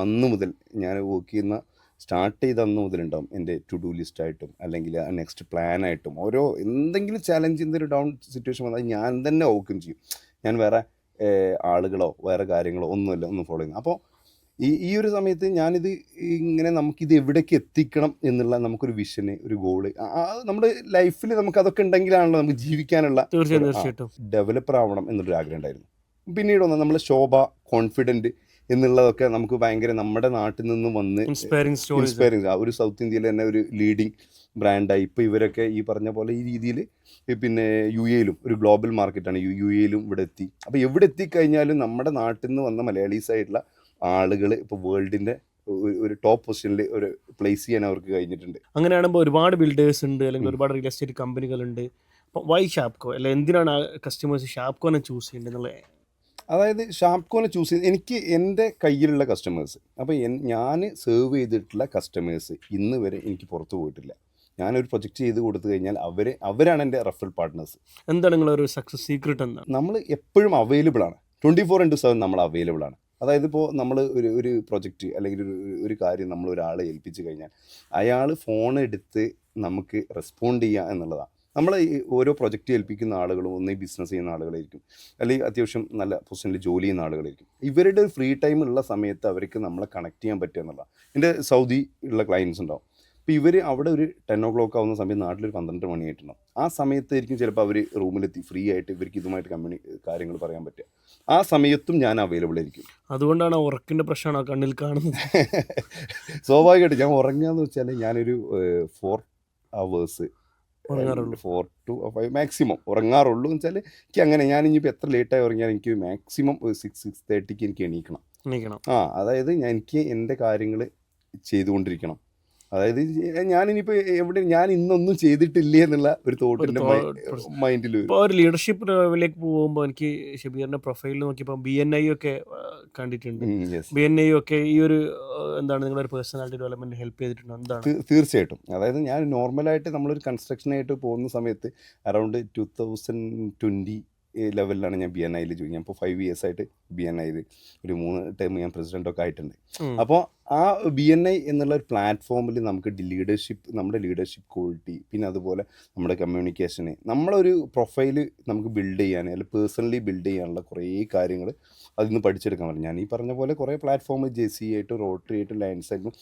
അന്ന് മുതൽ ഞാൻ വർക്ക് ചെയ്യുന്ന സ്റ്റാർട്ട് ചെയ്ത അന്ന് മുതലുണ്ടാവും എൻ്റെ ടു ഡു ലിസ്റ്റായിട്ടും അല്ലെങ്കിൽ നെക്സ്റ്റ് പ്ലാനായിട്ടും. ഓരോ എന്തെങ്കിലും ചാലഞ്ച്, എന്തൊരു ഡൗൺ സിറ്റുവേഷൻ വന്നാൽ ഞാൻ തന്നെ ഓവർകം ചെയ്യും. ഞാൻ വേറെ ആളുകളോ വേറെ കാര്യങ്ങളോ ഒന്നും ഫോളോ ചെയ്യുന്നു. അപ്പോൾ ഈ ഒരു സമയത്ത് ഞാനിത് ഇങ്ങനെ നമുക്കിത് എവിടേക്ക് എത്തിക്കണം എന്നുള്ള നമുക്കൊരു വിഷന്, ഒരു ഗോള്, നമ്മുടെ ലൈഫിൽ നമുക്ക് അതൊക്കെ ഉണ്ടെങ്കിലാണല്ലോ നമുക്ക് ജീവിക്കാനുള്ള. ഡെവലപ്പർ ആവണം എന്നുള്ളൊരു ആഗ്രഹം ഉണ്ടായിരുന്നു. പിന്നീട് നമ്മൾ ശോഭ, കോൺഫിഡൻറ്റ് എന്നുള്ളതൊക്കെ നമുക്ക് ഭയങ്കര നമ്മുടെ നാട്ടിൽ നിന്ന് വന്ന് ഇൻസ്പയറിങ് ഒരു സൗത്ത് ഇന്ത്യയിൽ തന്നെ ഒരു ലീഡിങ് ബ്രാൻഡായി. ഇപ്പോൾ ഇവരൊക്കെ ഈ പറഞ്ഞ പോലെ ഈ രീതിയിൽ പിന്നെ യു എയിലും ഒരു ഗ്ലോബൽ മാർക്കറ്റാണ്, യു എയിലും ഇവിടെ എത്തി. അപ്പോൾ എവിടെ എത്തിക്കഴിഞ്ഞാലും നമ്മുടെ നാട്ടിൽ നിന്ന് വന്ന മലയാളീസായിട്ടുള്ള ആളുകൾ ഇപ്പോൾ വേൾഡിൻ്റെ ഒരു ടോപ്പ് പൊസിഷനിൽ ഒരു പ്ലേസ് ചെയ്യാൻ അവർക്ക് കഴിഞ്ഞിട്ടുണ്ട്. അങ്ങനെയാകുമ്പോൾ ഒരുപാട് ബിൽഡേഴ്സ് ഉണ്ട്, അല്ലെങ്കിൽ ഒരുപാട് റിയൽ എസ്റ്റേറ്റ് കമ്പനികളുണ്ട്. അപ്പോൾ വൈ ഷാപ്കോ, അല്ല എന്തിനാണ് കസ്റ്റമേഴ്സ് ഷാപ്കോനെ ചൂസ് ചെയ്യേണ്ടത് എന്നുള്ളത്? അതായത് ഷാപ്കോനെ ചൂസ് ചെയ്ത് എനിക്ക് എൻ്റെ കയ്യിലുള്ള കസ്റ്റമേഴ്സ്, അപ്പോൾ ഞാൻ സെർവ് ചെയ്തിട്ടുള്ള കസ്റ്റമേഴ്സ് ഇന്ന് വരെ എനിക്ക് പുറത്ത് പോയിട്ടില്ല. ഞാനൊരു പ്രൊജക്റ്റ് ചെയ്ത് കൊടുത്തു കഴിഞ്ഞാൽ അവരാണ് എൻ്റെ റെഫറൽ പാർട്ട്നേഴ്സ്. എന്താണ് നിങ്ങളൊരു സക്സസ് സീക്രട്ട് എന്താണ്? നമ്മൾ എപ്പോഴും അവൈലബിൾ ആണ്, 24/7 നമ്മൾ അവൈലബിൾ ആണ്. അതായത് ഇപ്പോൾ നമ്മൾ ഒരു പ്രൊജക്റ്റ് അല്ലെങ്കിൽ ഒരു കാര്യം നമ്മൾ ഒരാളെ ഏൽപ്പിച്ച് കഴിഞ്ഞാൽ അയാൾ ഫോൺ എടുത്ത് നമുക്ക് റെസ്പോണ്ട് ചെയ്യുക എന്നുള്ളതാണ്. നമ്മൾ ഓരോ പ്രൊജക്റ്റ് ഏൽപ്പിക്കുന്ന ആളുകളും ഒന്നീ ബിസിനസ് ചെയ്യുന്ന ആളുകളായിരിക്കും, അല്ലെങ്കിൽ അത്യാവശ്യം നല്ല പൊസിഷനിൽ ജോലി ചെയ്യുന്ന ആളുകളായിരിക്കും. ഇവരുടെ ഒരു ഫ്രീ ടൈം ഉള്ള സമയത്ത് അവർക്ക് നമ്മളെ കണക്ട് ചെയ്യാൻ പറ്റുക എന്നുള്ളതാണ്. എൻ്റെ സൗദി ഉള്ള ക്ലയൻസ് ഉണ്ടാവും. അപ്പോൾ ഇവർ അവിടെ ഒരു 10 o'clock ആവുന്ന സമയത്ത് നാട്ടിലൊരു 12 മണിയായിട്ടുണ്ടാവും. ആ സമയത്തായിരിക്കും ചിലപ്പോൾ അവർ റൂമിലെത്തി ഫ്രീ ആയിട്ട് ഇവർക്ക് ഇതുമായിട്ട് കാര്യങ്ങൾ പറയാൻ പറ്റുക. ആ സമയത്തും ഞാൻ അവൈലബിൾ ആയിരിക്കും. അതുകൊണ്ടാണ് ഉറക്കിൻ്റെ പ്രശ്നമാണോ കണ്ണിൽ കാണുന്നത്? സ്വാഭാവികമായിട്ട് ഞാൻ ഉറങ്ങുകയെന്ന് വെച്ചാൽ ഞാനൊരു 4 hours 4 to 5 മാക്സിമം ഉറങ്ങാറുള്ളൂ. എന്ന് വെച്ചാൽ എനിക്ക് അങ്ങനെ, ഞാൻ ഇനിയിപ്പോൾ എത്ര ലേറ്റായി ഉറങ്ങിയാൽ എനിക്ക് മാക്സിമം 6-6:30 എനിക്ക് എണീക്കണം. അതായത് എനിക്ക് എൻ്റെ കാര്യങ്ങൾ ചെയ്തുകൊണ്ടിരിക്കണം. അതായത് ഞാനിനിപ്പോൾ ഞാൻ ഇന്നൊന്നും ചെയ്തിട്ടില്ലേ എന്നുള്ള ഒരു തോട്ടിൻ്റെ മൈൻഡിൽ. ഇപ്പോൾ ഒരു ലീഡർഷിപ്പ് ലെവലിലേക്ക് പോകുമ്പോൾ എനിക്ക് ഷബീറിൻ്റെ പ്രൊഫൈലിൽ നോക്കിയപ്പോൾ BNI ഒക്കെ കണ്ടിട്ടുണ്ട്. BNI ഒക്കെ ഈ ഒരു എന്താണ് നിങ്ങളൊരു പേഴ്സണാലിറ്റി ഡെവലപ്മെൻറ്റ് ഹെൽപ്പ് ചെയ്തിട്ടുണ്ടോ? എന്താണ്? തീർച്ചയായിട്ടും. അതായത് ഞാൻ നോർമലായിട്ട് നമ്മളൊരു കൺസ്ട്രക്ഷനായിട്ട് പോകുന്ന സമയത്ത് അറൗണ്ട് 2020 ലെവലിലാണ് ഞാൻ BNIയിൽ ജോയിൻ. ഞാൻ ഇപ്പോൾ 5 years ആയിട്ട് BNIയിൽ ഒരു 3 ടൈം ഞാൻ പ്രസിഡൻ്റൊക്കെ ആയിട്ടുണ്ട്. അപ്പോൾ ആ BNI എന്നുള്ള ഒരു പ്ലാറ്റ്ഫോമിൽ നമുക്ക് നമ്മുടെ ലീഡർഷിപ്പ് ക്വാളിറ്റി, പിന്നെ അതുപോലെ നമ്മുടെ കമ്മ്യൂണിക്കേഷന്, നമ്മളൊരു പ്രൊഫൈല് നമുക്ക് ബിൽഡ് ചെയ്യാൻ അല്ലെങ്കിൽ പേഴ്സണലി ബിൽഡ് ചെയ്യാനുള്ള കുറേ കാര്യങ്ങൾ അതിൽ നിന്ന് പഠിച്ചെടുക്കാൻ പറ്റും. ഞാൻ ഈ പറഞ്ഞ പോലെ കുറേ പ്ലാറ്റ്ഫോം JC ആയിട്ടും റോട്ടറി ആയിട്ടും ലയൺസ് ആയിട്ടും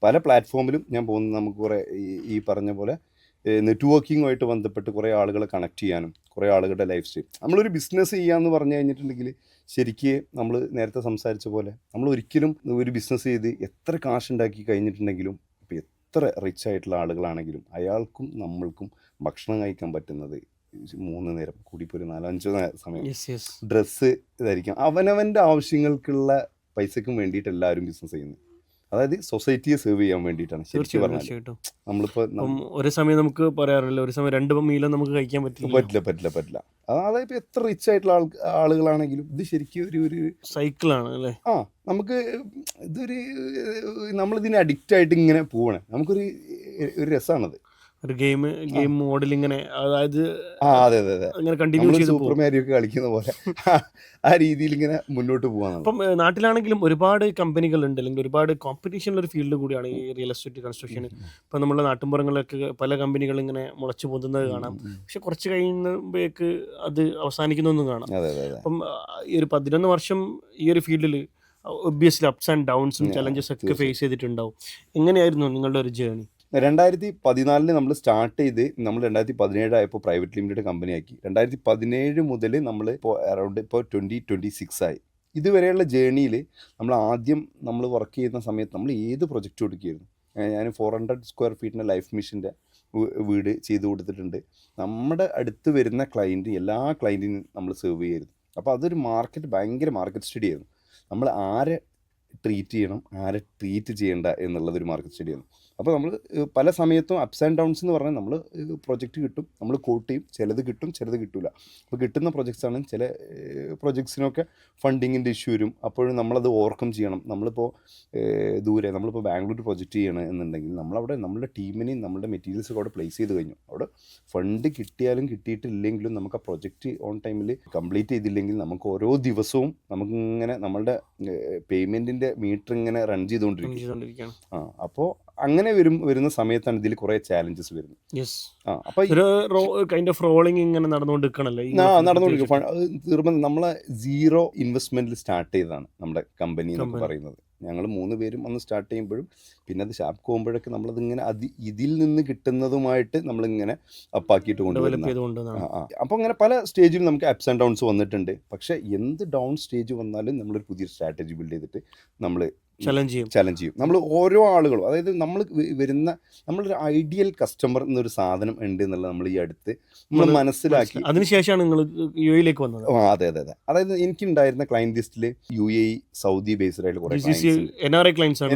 പല പ്ലാറ്റ്ഫോമിലും ഞാൻ പോകുന്നത് നമുക്ക് കുറേ ഈ പറഞ്ഞ പോലെ നെറ്റ്വർക്കിങ്ങുമായിട്ട് ബന്ധപ്പെട്ട് കുറേ ആളുകളെ കണക്ട് ചെയ്യാനും കുറേ ആളുകളുടെ ലൈഫ് സ്റ്റൈൽ. നമ്മളൊരു ബിസിനസ് ചെയ്യാമെന്ന് പറഞ്ഞു കഴിഞ്ഞിട്ടുണ്ടെങ്കിൽ ശരിക്ക് നമ്മൾ നേരത്തെ സംസാരിച്ച പോലെ നമ്മൾ ഒരിക്കലും ഒരു ബിസിനസ് ചെയ്ത് എത്ര കാശ് ഉണ്ടാക്കി കഴിഞ്ഞിട്ടുണ്ടെങ്കിലും, ഇപ്പോൾ എത്ര റിച്ച് ആയിട്ടുള്ള ആളുകളാണെങ്കിലും അയാൾക്കും നമ്മൾക്കും ഭക്ഷണം കഴിക്കാൻ പറ്റുന്നത് 3 നേരം, കൂടിപ്പോൾ ഒരു 4-5 സമയം, ഡ്രസ്സ് ഇതായിരിക്കും. അവനവൻ്റെ ആവശ്യങ്ങൾക്കുള്ള പൈസക്കും വേണ്ടിയിട്ട് എല്ലാവരും ബിസിനസ് ചെയ്യുന്നത്. അതായത് സൊസൈറ്റിയെ സെർവ് ചെയ്യാൻ വേണ്ടിയിട്ടാണ് ശരിക്കും പറഞ്ഞാൽ. നമ്മളിപ്പോൾ ഒരു സമയം നമുക്ക് പറയാറില്ല, ഒരു സമയം 2 മീലോ നമുക്ക് കഴിക്കാൻ പറ്റില്ല. അതായത് എത്ര റിച്ച് ആയിട്ടുള്ള ആളുകളാണെങ്കിലും ഇത് ശരിക്കും ഒരു സൈക്കിളാണ് അല്ലേ? നമുക്ക് ഇതൊരു നമ്മളിതിന് അഡിക്റ്റ് ആയിട്ട് ഇങ്ങനെ പോവാണ്. നമുക്കൊരു രസമാണത്. ഒരു ഗെയിം മോഡൽ ഇങ്ങനെ, അതായത് അതെ അങ്ങനെ കണ്ടിന്യൂ ചെയ്ത് സൂപ്പർ മാരിയോ ഒക്കെ കളിക്കുന്ന പോലെ ആ രീതിയിൽ ഇങ്ങനെ മുന്നോട്ട് പോകാൻ. അപ്പം നാട്ടിലാണെങ്കിലും ഒരുപാട് കമ്പനികളുണ്ട്, അല്ലെങ്കിൽ ഒരുപാട് കോമ്പറ്റീഷനുള്ള ഒരു ഫീൽഡ് കൂടിയാണ് ഈ റിയൽ എസ്റ്റേറ്റ് കൺസ്ട്രക്ഷൻ. ഇപ്പം നമ്മുടെ നാട്ടിൻപുറങ്ങളിലൊക്കെ പല കമ്പനികൾ ഇങ്ങനെ മുളച്ചു പൊതുന്നത് കാണാം. പക്ഷെ കുറച്ച് കഴിയുമ്പോഴേക്ക് അത് അവസാനിക്കുന്നൊന്നും കാണാം. അപ്പം ഈ ഒരു 11 വർഷം ഈ ഒരു ഫീൽഡിൽ ഒബ്വിയസ്ലി അപ്സ് ആൻഡ് ഡൗൺസും ചലഞ്ചസ് ഒക്കെ ഫേസ് ചെയ്തിട്ടുണ്ടാവും. എങ്ങനെയായിരുന്നു നിങ്ങളുടെ ഒരു ജേർണി? 2014 നമ്മൾ സ്റ്റാർട്ട് ചെയ്ത് നമ്മൾ 2017 ആയപ്പോൾ പ്രൈവറ്റ് ലിമിറ്റഡ് കമ്പനിയാക്കി. 2017 മുതൽ നമ്മൾ ഇപ്പോൾ അറൗണ്ട് ഇപ്പോൾ 2026 ആയി. ഇതുവരെയുള്ള ജേർണിയിൽ നമ്മൾ വർക്ക് ചെയ്യുന്ന സമയത്ത് നമ്മൾ ഏത് പ്രൊജക്റ്റ് കൊടുക്കുകയായിരുന്നു. ഞാൻ 400 square feet ലൈഫ് മിഷൻ്റെ വീട് ചെയ്ത് കൊടുത്തിട്ടുണ്ട്. നമ്മുടെ അടുത്ത് വരുന്ന ക്ലയൻറ്റ് എല്ലാ ക്ലയൻറ്റിനും നമ്മൾ സെർവ് ചെയ്യായിരുന്നു. അപ്പോൾ അതൊരു ഭയങ്കര മാർക്കറ്റ് സ്റ്റഡി ആയിരുന്നു. നമ്മൾ ആരെ ട്രീറ്റ് ചെയ്യണം, ആരെ ട്രീറ്റ് ചെയ്യേണ്ട എന്നുള്ളതൊരു മാർക്കറ്റ് സ്റ്റഡിയാണ്. അപ്പോൾ നമ്മൾ പല സമയത്തും അപ്സ് ആൻഡ് ഡൗൺസ് എന്ന് പറഞ്ഞാൽ നമ്മൾ പ്രൊജക്റ്റ് കിട്ടും, നമ്മൾ കോട്ട് ചെയ്യും, ചിലത് കിട്ടും, ചിലത് കിട്ടില്ല. അപ്പോൾ കിട്ടുന്ന പ്രൊജക്ട്സാണ് ചില പ്രൊജക്ട്സിനൊക്കെ ഫണ്ടിങ്ങിൻ്റെ ഇഷ്യൂ വരും. അപ്പോഴും നമ്മളത് ഓവർകം ചെയ്യണം. നമ്മളിപ്പോൾ നമ്മളിപ്പോൾ ബാംഗ്ലൂർ പ്രൊജക്റ്റ് ചെയ്യണം എന്നുണ്ടെങ്കിൽ നമ്മളവിടെ നമ്മുടെ ടീമിനെയും നമ്മുടെ മെറ്റീരിയൽസൊക്കെ അവിടെ പ്ലേസ് ചെയ്ത് കഴിഞ്ഞു. അവിടെ ഫണ്ട് കിട്ടിയാലും കിട്ടിയിട്ടില്ലെങ്കിലും നമുക്ക് ആ പ്രൊജക്റ്റ് ഓൺ ടൈമിൽ കംപ്ലീറ്റ് ചെയ്തില്ലെങ്കിൽ നമുക്ക് ഓരോ ദിവസവും നമുക്കിങ്ങനെ നമ്മളുടെ പേയ്മെൻറ്റിൻ്റെ മീറ്റർ ഇങ്ങനെ റൺ ചെയ്തുകൊണ്ടിരിക്കും. അപ്പോൾ അങ്ങനെ വരുന്ന സമയത്താണ് ഇതിൽ കുറേ ചാലഞ്ചസ് വരുന്നത്. അപ്പോൾ നടന്നുകൊണ്ടിരിക്കും. നമ്മളെ 0 ഇൻവെസ്റ്റ്മെന്റിൽ സ്റ്റാർട്ട് ചെയ്തതാണ് നമ്മുടെ കമ്പനി എന്നൊക്കെ പറയുന്നത്. ഞങ്ങൾ 3 പേരും അന്ന് സ്റ്റാർട്ട് ചെയ്യുമ്പോഴും പിന്നെ അത് ഷാപ്പ് പോകുമ്പോഴൊക്കെ നമ്മളതിങ്ങനെ ഇതിൽ നിന്ന് കിട്ടുന്നതുമായിട്ട് നമ്മളിങ്ങനെ അപ്പാക്കിയിട്ട് കൊണ്ടുവരുന്നത്. അപ്പോൾ അങ്ങനെ പല സ്റ്റേജിലും നമുക്ക് അപ്സ് ആൻഡ് ഡൗൺസ് വന്നിട്ടുണ്ട്. പക്ഷേ എന്ത് ഡൗൺ സ്റ്റേജ് വന്നാലും നമ്മളൊരു പുതിയ സ്ട്രാറ്റജി ബിൽഡ് ചെയ്തിട്ട് നമ്മൾ ചലഞ്ച് ചെയ്യും. നമ്മൾ ഓരോ ആളുകളും, അതായത് നമ്മൾ വരുന്ന നമ്മളൊരു ഐഡിയൽ കസ്റ്റമർ എന്നൊരു സാധനം ഉണ്ട് എന്നുള്ളത് നമ്മൾ ഈ അടുത്ത് നമ്മൾ മനസ്സിലാക്കി. അതിനുശേഷമാണ് നിങ്ങൾ യുഎഇയിലേക്ക് വന്നത്. അതെ. അതായത് എനിക്കുണ്ടായിരുന്ന ക്ലയന്റ് ലിസ്റ്റിൽ UAE, സൗദി ബേസ്ഡ് ആയിട്ട് കുറെ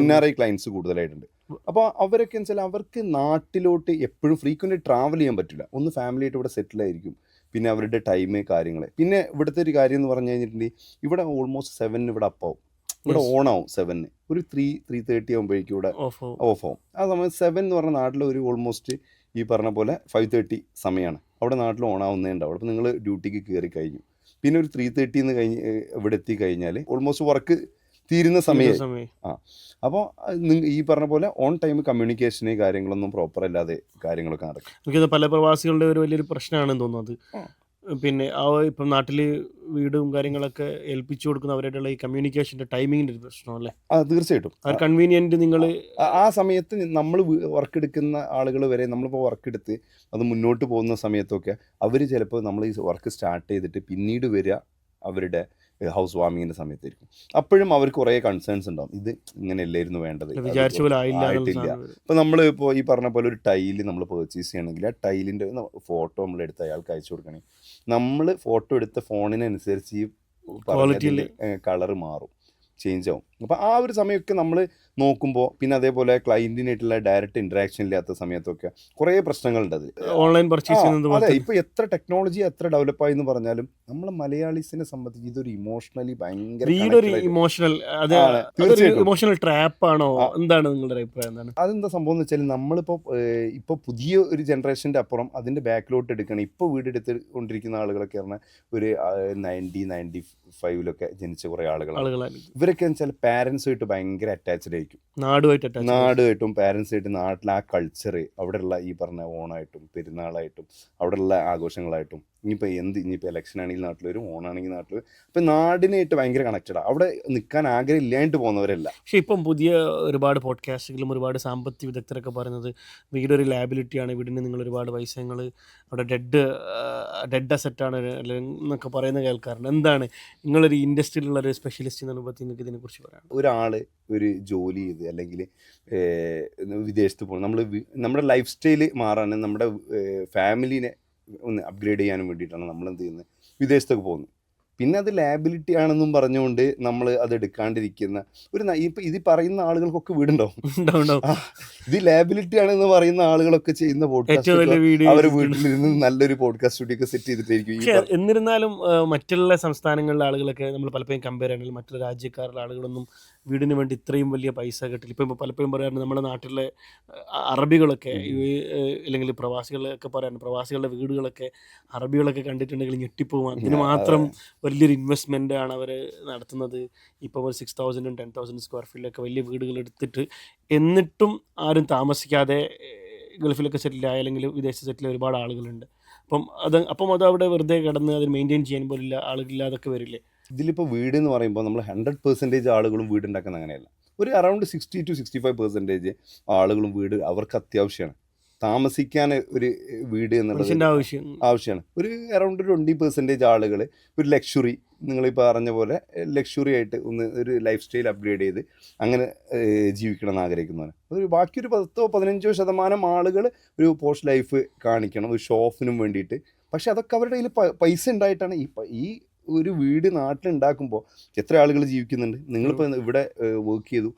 NRI ക്ലയൻസ് കൂടുതലായിട്ടുണ്ട്. അപ്പോൾ അവരൊക്കെ വെച്ചാൽ അവർക്ക് നാട്ടിലോട്ട് എപ്പോഴും ഫ്രീക്വന്റ് ട്രാവൽ ചെയ്യാൻ പറ്റില്ല. ഒന്ന് ഫാമിലി ആയിട്ട് ഇവിടെ സെറ്റിൽ ആയിരിക്കും, പിന്നെ അവരുടെ ടൈം കാര്യങ്ങൾ. പിന്നെ ഇവിടുത്തെ ഒരു കാര്യം എന്ന് പറഞ്ഞു കഴിഞ്ഞിട്ടുണ്ടെങ്കിൽ ഇവിടെ ഓൾമോസ്റ്റ് 7 ഇവിടെ അപ്പാവും, ഇവിടെ ഓണാവും 7 ഒരു 3:30 ആകുമ്പോഴേക്കും ഇവിടെ ഓഫ് ആവും. ആ സമയം 7 എന്ന് പറഞ്ഞ നാട്ടിൽ ഒരു ഓൾമോസ്റ്റ് ഈ പറഞ്ഞ പോലെ 5:30 സമയമാണ്. അവിടെ നാട്ടിൽ ഓണാവുന്നേ ഉണ്ടാവും. അപ്പോൾ നിങ്ങൾ ഡ്യൂട്ടിക്ക് കയറി കഴിഞ്ഞു, പിന്നെ ഒരു 3:30 കഴിഞ്ഞ് ഇവിടെ എത്തി കഴിഞ്ഞാൽ ഓൾമോസ്റ്റ് വർക്ക് തീരുന്ന സമയം. അപ്പോൾ ഈ പറഞ്ഞ പോലെ ഓൺ ടൈം കമ്മ്യൂണിക്കേഷന് കാര്യങ്ങളൊന്നും പ്രോപ്പർ അല്ലാതെ കാര്യങ്ങളൊക്കെ നടക്കും. എനിക്കത് പല പ്രവാസികളുടെ ഒരു വലിയൊരു പ്രശ്നമാണെന്ന് തോന്നുന്നത്. പിന്നെ ഇപ്പം നാട്ടിൽ വീടും കാര്യങ്ങളൊക്കെ ഏൽപ്പിച്ചു കൊടുക്കുന്ന അവരായിട്ടുള്ള ഈ കമ്മ്യൂണിക്കേഷൻ്റെ ടൈമിങ്ങിൻ്റെ ഒരു പ്രശ്നമല്ലേ? തീർച്ചയായിട്ടും കൺവീനിയൻറ്റ്. നിങ്ങൾ ആ സമയത്ത് നമ്മൾ വർക്ക് എടുക്കുന്ന ആളുകൾ വരെ നമ്മളിപ്പോൾ വർക്ക് എടുത്ത് അത് മുന്നോട്ട് പോകുന്ന സമയത്തൊക്കെ അവർ ചിലപ്പോൾ നമ്മൾ ഈ വർക്ക് സ്റ്റാർട്ട് ചെയ്തിട്ട് പിന്നീട് വരിക അവരുടെ ഹൗസ് വാമിങ്ങിൻ്റെ സമയത്തായിരിക്കും. അപ്പോഴും അവർക്ക് കുറേ കൺസേൺസ് ഉണ്ടാവും, ഇത് ഇങ്ങനെ അല്ലായിരുന്നു വേണ്ടത്, ആയിട്ടില്ല. ഇപ്പോൾ നമ്മൾ ഇപ്പോൾ ഈ പറഞ്ഞ പോലെ ഒരു ടൈല് നമ്മൾ പർച്ചേസ് ചെയ്യണമെങ്കിൽ ആ ടൈലിൻ്റെ ഫോട്ടോ നമ്മൾ എടുത്ത് അയാൾക്ക് അയച്ചു കൊടുക്കണമെങ്കിൽ നമ്മൾ ഫോട്ടോ എടുത്ത ഫോണിനനുസരിച്ച് ഈ കളറ് മാറും, ചേഞ്ച് ആവും. അപ്പോൾ ആ ഒരു സമയമൊക്കെ നമ്മൾ നോക്കുമ്പോൾ, പിന്നെ അതേപോലെ ക്ലയൻറ്റിനായിട്ടുള്ള ഡയറക്റ്റ് ഇൻട്രാക്ഷൻ ഇല്ലാത്ത സമയത്തൊക്കെ കുറേ പ്രശ്നങ്ങളുണ്ട് അതിൽ. ഓൺലൈൻ പർച്ചേസ് അതെ, ഇപ്പോൾ എത്ര ടെക്നോളജി എത്ര ഡെവലപ്പായി എന്ന് പറഞ്ഞാലും നമ്മൾ മലയാളീസിനെ സംബന്ധിച്ച് ഇതൊരു ഇമോഷണലി ഭയങ്കര ഇമോഷണൽ ട്രാപ്പാണോ? എന്താണ് നിങ്ങളുടെ അഭിപ്രായം? എന്താണ് അതെന്താ സംഭവം എന്ന് വെച്ചാൽ ഇപ്പോൾ പുതിയ ഒരു ജനറേഷൻ്റെ അപ്പുറം അതിൻ്റെ ബാക്കിലോട്ട് എടുക്കണം. ഇപ്പോൾ വീടെടുത്ത് കൊണ്ടിരിക്കുന്ന ആളുകളൊക്കെ പറഞ്ഞാൽ ഒരു 90-95 ജനിച്ച കുറേ ആളുകളാണ്. ഇവരൊക്കെ വെച്ചാൽ പാരൻസുമായിട്ട് ഭയങ്കര അറ്റാച്ച്ഡ് ആയിരിക്കും, നാടുമായിട്ടും പാരൻസായിട്ടും. നാട്ടിലെ ആ കൾച്ചർ, അവിടെയുള്ള ഈ പറഞ്ഞ ഓണായിട്ടും പെരുന്നാളായിട്ടും അവിടെയുള്ള ആഘോഷങ്ങളായിട്ടും, ഇനിയിപ്പോൾ ഇലക്ഷൻ ആണെങ്കിൽ നാട്ടിൽ വരും, ഓണാണെങ്കിൽ നാട്ടിൽ വരും. അപ്പം നാടിനായിട്ട് ഭയങ്കര കണക്റ്റഡാണ്. അവിടെ നിൽക്കാൻ ആഗ്രഹം ഇല്ലാണ്ട് പോകുന്നവരല്ല. പക്ഷേ ഇപ്പം പുതിയ ഒരുപാട് പോഡ്കാസ്റ്റുകളും ഒരുപാട് സാമ്പത്തിക വിദഗ്ധരൊക്കെ പറയുന്നത് വീടൊരു ലയബിലിറ്റിയാണ്, വീടിന് നിങ്ങൾ ഒരുപാട് പൈസകൾ അവിടെ ഡെഡ് അസെറ്റാണ് എന്നൊക്കെ പറയുന്നത് കേൾക്കാറുണ്ട്. എന്താണ് നിങ്ങളൊരു ഇൻഡസ്ട്രിയിലുള്ള ഒരു സ്പെഷ്യലിസ്റ്റ് എന്ന രൂപത്തിൽ നിങ്ങൾക്ക് ഇതിനെക്കുറിച്ച് പറയാം? ഒരാൾ ഒരു ജോലി ചെയ്ത് അല്ലെങ്കിൽ വിദേശത്ത് പോകണം, നമ്മുടെ ലൈഫ് സ്റ്റൈല് മാറാനും നമ്മുടെ ഫാമിലിനെ ഒന്ന് അപ്ഗ്രേഡ് ചെയ്യാനും വേണ്ടിയിട്ടാണ് നമ്മൾ എന്ത് ചെയ്യുന്നത്, വിദേശത്തൊക്കെ പോകുന്നത്. പിന്നെ അത് ലാബിലിറ്റി ആണെന്നും പറഞ്ഞുകൊണ്ട് നമ്മൾ അത് എടുക്കാണ്ടിരിക്കുന്ന ഇപ്പം ഇത് പറയുന്ന ആളുകൾക്കൊക്കെ വീടുണ്ടാവും. ഇത് ലാബിലിറ്റി ആണെന്ന് പറയുന്ന ആളുകളൊക്കെ ചെയ്യുന്ന പോഡ്കാസ്റ്റ് അവർ വീട്ടിലിരുന്ന് നല്ലൊരു പോഡ്കാസ്റ്റ് സ്റ്റുഡിയോ സെറ്റ് ചെയ്തിട്ടായിരിക്കും. എന്നിരുന്നാലും മറ്റുള്ള സംസ്ഥാനങ്ങളിലെ ആളുകളൊക്കെ നമ്മൾ പലപ്പോഴും കമ്പയർ ചെയ്യണമെങ്കിൽ മറ്റുള്ള രാജ്യക്കാരുടെ ആളുകളൊന്നും വീടിന് വേണ്ടി ഇത്രയും വലിയ പൈസ കിട്ടില്ല. ഇപ്പം പലപ്പോഴും പറയാറുണ്ട് നമ്മുടെ നാട്ടിലെ അറബികളൊക്കെ അല്ലെങ്കിൽ പ്രവാസികളൊക്കെ പറയാറുണ്ട്, പ്രവാസികളുടെ വീടുകളൊക്കെ അറബികളൊക്കെ കണ്ടിട്ടുണ്ടെങ്കിൽ ഞെട്ടിപ്പോകും. അതിന് മാത്രം വലിയൊരു ഇൻവെസ്റ്റ്മെൻ്റ് ആണ് അവർ നടത്തുന്നത്. ഇപ്പോൾ ഒരു 6,000 10,000 സ്ക്വയർ ഫീറ്റിലൊക്കെ വലിയ വീടുകൾ എടുത്തിട്ട് എന്നിട്ടും ആരും താമസിക്കാതെ ഗൾഫിലൊക്കെ സെറ്റിലായ അല്ലെങ്കിൽ വിദേശത്ത് സെറ്റിലായ ഒരുപാട് ആളുകളുണ്ട്. അപ്പം അത് അവിടെ വെറുതെ കിടന്ന് അതിന് മെയിൻറ്റെയിൻ ചെയ്യാൻ പോലില്ല, ആളുകളില്ലാതൊക്കെ വരില്ലേ? ഇതിലിപ്പോൾ വീട് എന്ന് പറയുമ്പോൾ നമ്മൾ 100% ആളുകളും വീടുണ്ടാക്കുന്ന അങ്ങനെയല്ല. ഒരു അറൗണ്ട് 60-65% ആളുകളും വീട് അവർക്ക് അത്യാവശ്യമാണ്. താമസിക്കാൻ ഒരു വീട് എന്നുള്ളത് ആവശ്യമാണ്. ഒരു അറൗണ്ട് 20% ആളുകൾ ഒരു ലക്ഷറി, നിങ്ങളീ പറഞ്ഞ പോലെ ലക്ഷറി ആയിട്ട് ഒരു ലൈഫ് സ്റ്റൈൽ അപ്ഗ്രേഡ് ചെയ്ത് അങ്ങനെ ജീവിക്കണം എന്ന് ആഗ്രഹിക്കുന്നവരാണ്. ബാക്കിയൊരു 10-15% ആളുകൾ ഒരു പോസ്റ്റ് ലൈഫ് കാണിക്കണം, ഒരു ഷോ ഓഫിനും വേണ്ടിയിട്ട്. പക്ഷെ അതൊക്കെ അവരുടെ കയ്യിൽ പൈസ ഉണ്ടായിട്ടാണ് ഈ ഒരു വീട് നാട്ടിലുണ്ടാക്കുമ്പോൾ എത്ര ആളുകൾ ജീവിക്കുന്നുണ്ട്. നിങ്ങളിപ്പോൾ ഇവിടെ വർക്ക് ചെയ്തു,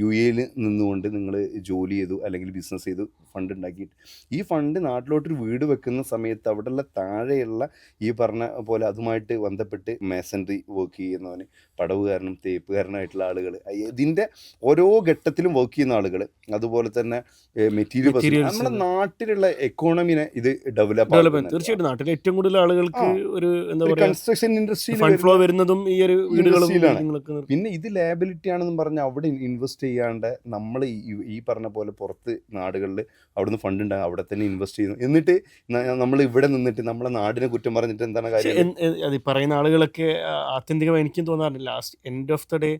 UAE നിന്നുകൊണ്ട് നിങ്ങൾ ജോലി ചെയ്തു അല്ലെങ്കിൽ ബിസിനസ് ചെയ്തു, ഫണ്ട് ഉണ്ടാക്കിയിട്ട് ഈ ഫണ്ട് നാട്ടിലോട്ടൊരു വീട് വെക്കുന്ന സമയത്ത് അവിടെയുള്ള താഴെയുള്ള ഈ പറഞ്ഞ പോലെ അതുമായിട്ട് ബന്ധപ്പെട്ട് മേസൺറി വർക്ക് ചെയ്യുന്നവന്, പടവുകാരനും തേപ്പുകാരനായിട്ടുള്ള ആളുകൾ, ഇതിൻ്റെ ഓരോ ഘട്ടത്തിലും വർക്ക് ചെയ്യുന്ന ആളുകൾ, അതുപോലെ തന്നെ മെറ്റീരിയൽ, നമ്മുടെ നാട്ടിലുള്ള എക്കോണമിനെ ഇത് ഡെവലപ്പ്. തീർച്ചയായിട്ടും നാട്ടിലെ ഏറ്റവും കൂടുതൽ ആളുകൾക്ക് ഒരു എന്താ പറയുക കൺസ്ട്രക്ഷൻ ഇൻഡസ്ട്രിയിൽ വരുന്നതും ഈ ഒരു വീടുകളിലാണ്. പിന്നെ ഇത് ലാബിലിറ്റി ആണെന്ന് പറഞ്ഞാൽ അവിടെ ഇൻവെസ്റ്റ് ചെയ്യാണ്ട് നമ്മൾ ഈ പറഞ്ഞ പോലെ പുറത്ത് നാടുകളിൽ അവിടുന്ന് ഫണ്ട് ഉണ്ടാകും, അവിടെ തന്നെ ഇൻവെസ്റ്റ് ചെയ്യുന്നു. എന്നിട്ട് നമ്മൾ ഇവിടെ നിന്നിട്ട് നമ്മളെ നാടിനെ കുറ്റം പറഞ്ഞിട്ട് എന്താണ് കാര്യം? അത് പറയുന്ന ആളുകളൊക്കെ ആത്യന്തികമായി എനിക്കും തോന്നാറില്ല, last end of the day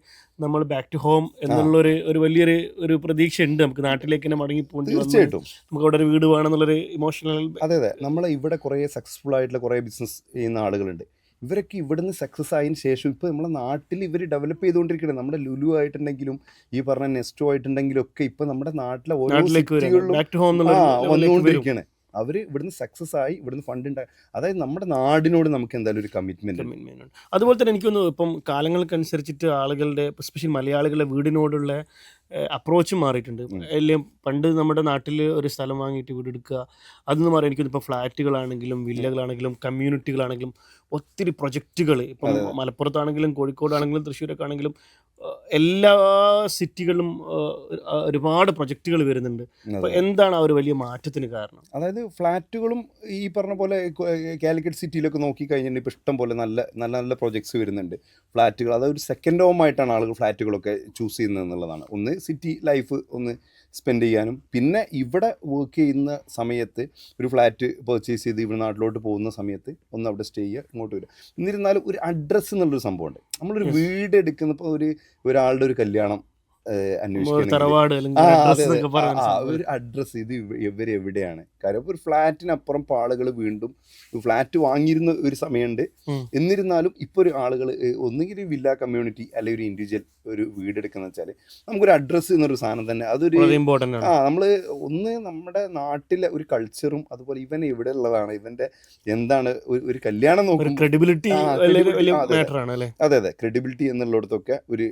നമ്മൾ ബാക്ക് ടു ഹോം എന്നുള്ളൊരു വലിയൊരു ഒരു പ്രതീക്ഷ ഉണ്ട് നമുക്ക്, നാട്ടിലേക്ക് തന്നെ മടങ്ങി പോകേണ്ടി. തീർച്ചയായിട്ടും നമുക്ക് അവിടെ ഒരു വീട് വേണമെന്നുള്ളൊരു ഇമോഷണൽ. അതെ, നമ്മളെ ഇവിടെ കുറേ സക്സസ്ഫുൾ ആയിട്ടുള്ള കുറേ ബിസിനസ് ചെയ്യുന്ന ആളുകളുണ്ട്. ഇവരൊക്കെ ഇവിടുന്ന് സക്സസ് ആയതിനു ശേഷം ഇപ്പോൾ നമ്മുടെ നാട്ടിൽ ഇവർ ഡെവലപ്പ് ചെയ്തുകൊണ്ടിരിക്കുകയാണ്. നമ്മുടെ ലുലു ആയിട്ടുണ്ടെങ്കിലും ഈ പറഞ്ഞ നെസ്റ്റോ ആയിട്ടുണ്ടെങ്കിലും ഒക്കെ ഇപ്പോൾ നമ്മുടെ നാട്ടിലെ ഓരോ സിറ്റികളിലും വന്നുകൊണ്ടിരിക്കുകയാണ്. അവർ ഇവിടുന്ന് സക്സസ് ആയി ഇവിടുന്ന് ഫണ്ട് ഉണ്ടായി. അതായത് നമ്മുടെ നാടിനോട് നമുക്ക് എന്തായാലും ഒരു കമ്മിറ്റ്മെന്റ്. അതുപോലെ തന്നെ എനിക്ക് തോന്നുന്നു ഇപ്പം കാലങ്ങൾക്കനുസരിച്ചിട്ട് ആളുകളുടെ എസ്പെഷ്യലി മലയാളികളുടെ വീടിനോടുള്ള അപ്രോച്ചും മാറിയിട്ടുണ്ട്. എല്ലാം പണ്ട് നമ്മുടെ നാട്ടിൽ ഒരു സ്ഥലം വാങ്ങിയിട്ട് വീടെടുക്കുക അതെന്ന് പറയാൻ എനിക്ക് ഇപ്പോൾ ഫ്ലാറ്റുകളാണെങ്കിലും വില്ലകളാണെങ്കിലും കമ്മ്യൂണിറ്റികളാണെങ്കിലും ഒത്തിരി പ്രൊജക്റ്റുകൾ ഇപ്പം മലപ്പുറത്താണെങ്കിലും കോഴിക്കോടാണെങ്കിലും തൃശ്ശൂരൊക്കെ ആണെങ്കിലും എല്ലാ സിറ്റികളിലും ഒരുപാട് പ്രൊജക്റ്റുകൾ വരുന്നുണ്ട്. അപ്പോൾ എന്താണ് ആ ഒരു വലിയ മാറ്റത്തിന് കാരണം? അതായത് ഫ്ലാറ്റുകളും ഈ പറഞ്ഞ പോലെ കാലിക്കറ്റ് സിറ്റിയിലൊക്കെ നോക്കി കഴിഞ്ഞിട്ടുണ്ടെങ്കിൽ ഇപ്പോൾ ഇഷ്ടം പോലെ നല്ല നല്ല നല്ല പ്രൊജക്ട്സ് വരുന്നുണ്ട്. ഫ്ലാറ്റുകൾ അതായത് ഒരു സെക്കൻഡ് ഹോം ആയിട്ടാണ് ആളുകൾ ഫ്ലാറ്റുകളൊക്കെ ചൂസ് ചെയ്യുന്നത് എന്നുള്ളതാണ്. ഒന്ന് സിറ്റി ലൈഫ് ഒന്ന് സ്പെൻഡ് ചെയ്യാനും പിന്നെ ഇവിടെ വർക്ക് ചെയ്യുന്ന സമയത്ത് ഒരു ഫ്ലാറ്റ് പർച്ചേസ് ചെയ്ത് ഇവിടെ നാട്ടിലോട്ട് പോകുന്ന സമയത്ത് ഒന്ന് അവിടെ സ്റ്റേ ചെയ്യുക, ഇങ്ങോട്ട് വരിക. എന്നിരുന്നാലും ഒരു അഡ്രസ്സ് എന്നുള്ളൊരു സംഭവമുണ്ട്. നമ്മളൊരു വീട് എടുക്കുന്നപ്പോൾ ഒരാളുടെ ഒരു കല്യാണം ഒരു അഡ്രസ്സ് ഇത് ഇവരെവിടെയാണ്. കാര്യം ഒരു ഫ്ലാറ്റിനപ്പുറം ഇപ്പോൾ ആളുകൾ വീണ്ടും ഫ്ലാറ്റ് വാങ്ങിയിരുന്ന ഒരു സമയമുണ്ട്. എന്നിരുന്നാലും ഇപ്പോൾ ഒരു ആളുകൾ ഒന്നുകിൽ വില്ല കമ്മ്യൂണിറ്റി അല്ലെങ്കിൽ ഒരു ഇൻഡിവിജ്വൽ ഒരു വീടെടുക്കുന്ന വെച്ചാൽ നമുക്കൊരു അഡ്രസ്സ് എന്നൊരു സാധനം തന്നെ അതൊരു നമ്മൾ ഒന്ന് നമ്മുടെ നാട്ടിലെ ഒരു കൾച്ചറും അതുപോലെ ഇവൻ എവിടെ ഉള്ളതാണ് ഇവന്റെ എന്താണ് ഒരു കല്യാണം നോക്കും ക്രെഡിബിലിറ്റി. അതെ ക്രെഡിബിലിറ്റി എന്നുള്ളിടത്തൊക്കെ ഒരു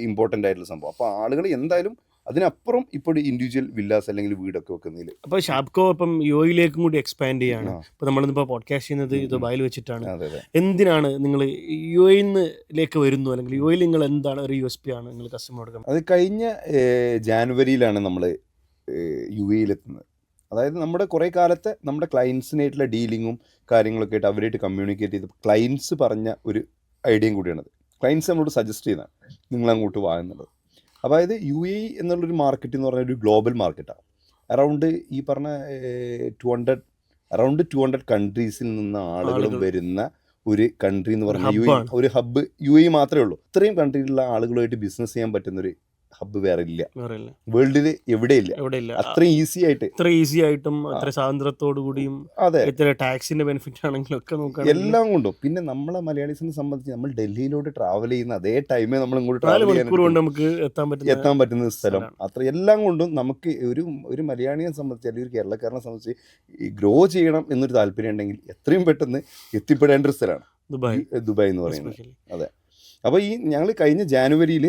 ഇമ്പോർട്ടൻ്റ് ആയിട്ടുള്ള സംഭവം. അപ്പോൾ ആളുകൾ എന്തായാലും അതിനപ്പുറം ഇപ്പോൾ ഇൻഡിവിജ്വൽ വില്ലാസ് അല്ലെങ്കിൽ വീടൊക്കെ വെക്കുന്നതിൽ. അപ്പോൾ ഷാപ്കോ ഇപ്പം യുഎയിലേക്കും കൂടി എക്സ്പാൻഡ് ചെയ്യാണ്. ഇപ്പോൾ നമ്മളിപ്പോൾ പോഡ്കാസ്റ്റ് ചെയ്യുന്നത് ദുബായിൽ വെച്ചിട്ടാണ്. എന്തിനാണ് നിങ്ങൾ യുഎയിലേക്ക് വരുന്നു അല്ലെങ്കിൽ യുഎയിൽ നിങ്ങൾ എന്താണ് ഒരു USP ആണ് നിങ്ങൾ കസ്റ്റമറോട്? അത് കഴിഞ്ഞ ജാനുവരിയിലാണ് നമ്മൾ യുഎയിലെത്തുന്നത്. അതായത് നമ്മുടെ കുറേ കാലത്തെ നമ്മുടെ ക്ലയൻസിനായിട്ടുള്ള ഡീലിങ്ങും കാര്യങ്ങളൊക്കെ ആയിട്ട് അവരായിട്ട് കമ്മ്യൂണിക്കേറ്റ് ചെയ്ത് ക്ലയൻസ് പറഞ്ഞ ഒരു ഐഡിയയും കൂടിയാണത്. ക്ലയൻസ് നമ്മളോട് സജസ്റ്റ് ചെയ്യുന്നതാണ് നിങ്ങളങ്ങോട്ട് വാ എന്നുള്ളത്. അതായത് UAE എന്നുള്ളൊരു മാർക്കറ്റ് എന്ന് പറഞ്ഞാൽ ഒരു ഗ്ലോബൽ മാർക്കറ്റാണ്. അറൗണ്ട് ഈ പറഞ്ഞ 200 കൺട്രീസിൽ നിന്ന് ആളുകൾ വരുന്ന ഒരു കൺട്രി എന്ന് പറഞ്ഞാൽ UAE ഒരു ഹബ്ബ് UAE മാത്രമേ ഉള്ളൂ. ഇത്രയും കൺട്രിയിലുള്ള ആളുകളുമായിട്ട് ബിസിനസ് ചെയ്യാൻ പറ്റുന്നൊരു ഹബ്ബ് വേറെ ഇല്ല വേൾഡിൽ, എവിടെയില്ല. അത്രയും ഈസി ആയിട്ടും അത്ര സ്വാതന്ത്ര്യത്തോടു കൂടിയും ടാക്സിന്റെ ബെനിഫിറ്റ് ആണെങ്കിലും ഒക്കെ നോക്കാം എല്ലാം കൊണ്ടും. പിന്നെ നമ്മളെ മലയാളീസിനെ സംബന്ധിച്ച് നമ്മൾ ഡൽഹിയിലോട്ട് ട്രാവൽ ചെയ്യുന്ന അതേ ടൈമേ നമ്മൾ ഇങ്ങോട്ട് നമുക്ക് എത്താൻ പറ്റുന്ന സ്ഥലം അത്ര എല്ലാം കൊണ്ടും നമുക്ക് ഒരു മലയാളിയെ സംബന്ധിച്ച് അല്ലെങ്കിൽ ഒരു കേരളക്കാരനെ സംബന്ധിച്ച് ഗ്രോ ചെയ്യണം എന്നൊരു താല്പര്യം ഉണ്ടെങ്കിൽ എത്രയും പെട്ടെന്ന് എത്തിപ്പെടേണ്ട ഒരു സ്ഥലമാണ് ദുബായ് എന്ന് പറയുന്നത്. അതെ. അപ്പോൾ ഞങ്ങൾ കഴിഞ്ഞ ജാനുവരിയിൽ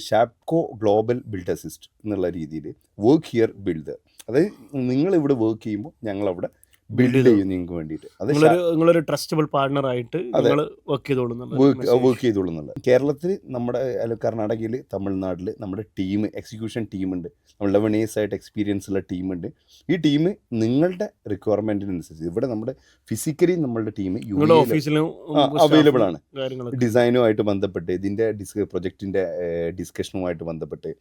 ഷാപ്കോ ഗ്ലോബൽ ബിൽഡ് അസിസ്റ്റ് എന്നുള്ള രീതിയിൽ വർക്ക് ഹിയർ ബിൽഡ്, അതായത് നിങ്ങളിവിടെ വർക്ക് ചെയ്യുമ്പോൾ ഞങ്ങളവിടെ ബിൽഡ് ചെയ്യും നിങ്ങൾക്ക് വേണ്ടിയിട്ട്. നിങ്ങളൊരു ട്രസ്റ്റബിൾ പാർട്ണർ ആയിട്ട് വർക്ക് ചെയ്തോളുന്നുള്ളത്. കേരളത്തിൽ നമ്മുടെ കർണാടകയിൽ തമിഴ്നാട്ടിൽ നമ്മുടെ ടീം എക്സിക്യൂഷൻ ടീമുണ്ട്. നമ്മൾ 11 years ആയിട്ട് എക്സ്പീരിയൻസ് ഉള്ള ടീമുണ്ട്. ഈ ടീം നിങ്ങളുടെ റിക്വയർമെൻറ്റിനനുസരിച്ച് ഇവിടെ നമ്മുടെ ഫിസിക്കലി നമ്മളുടെ ടീം അവൈലബിൾ ആണ്. ഡിസൈനുമായിട്ട് ബന്ധപ്പെട്ട് ഇതിൻ്റെ പ്രൊജക്റ്റിൻ്റെ ഡിസ്കഷനുമായിട്ട് ബന്ധപ്പെട്ട്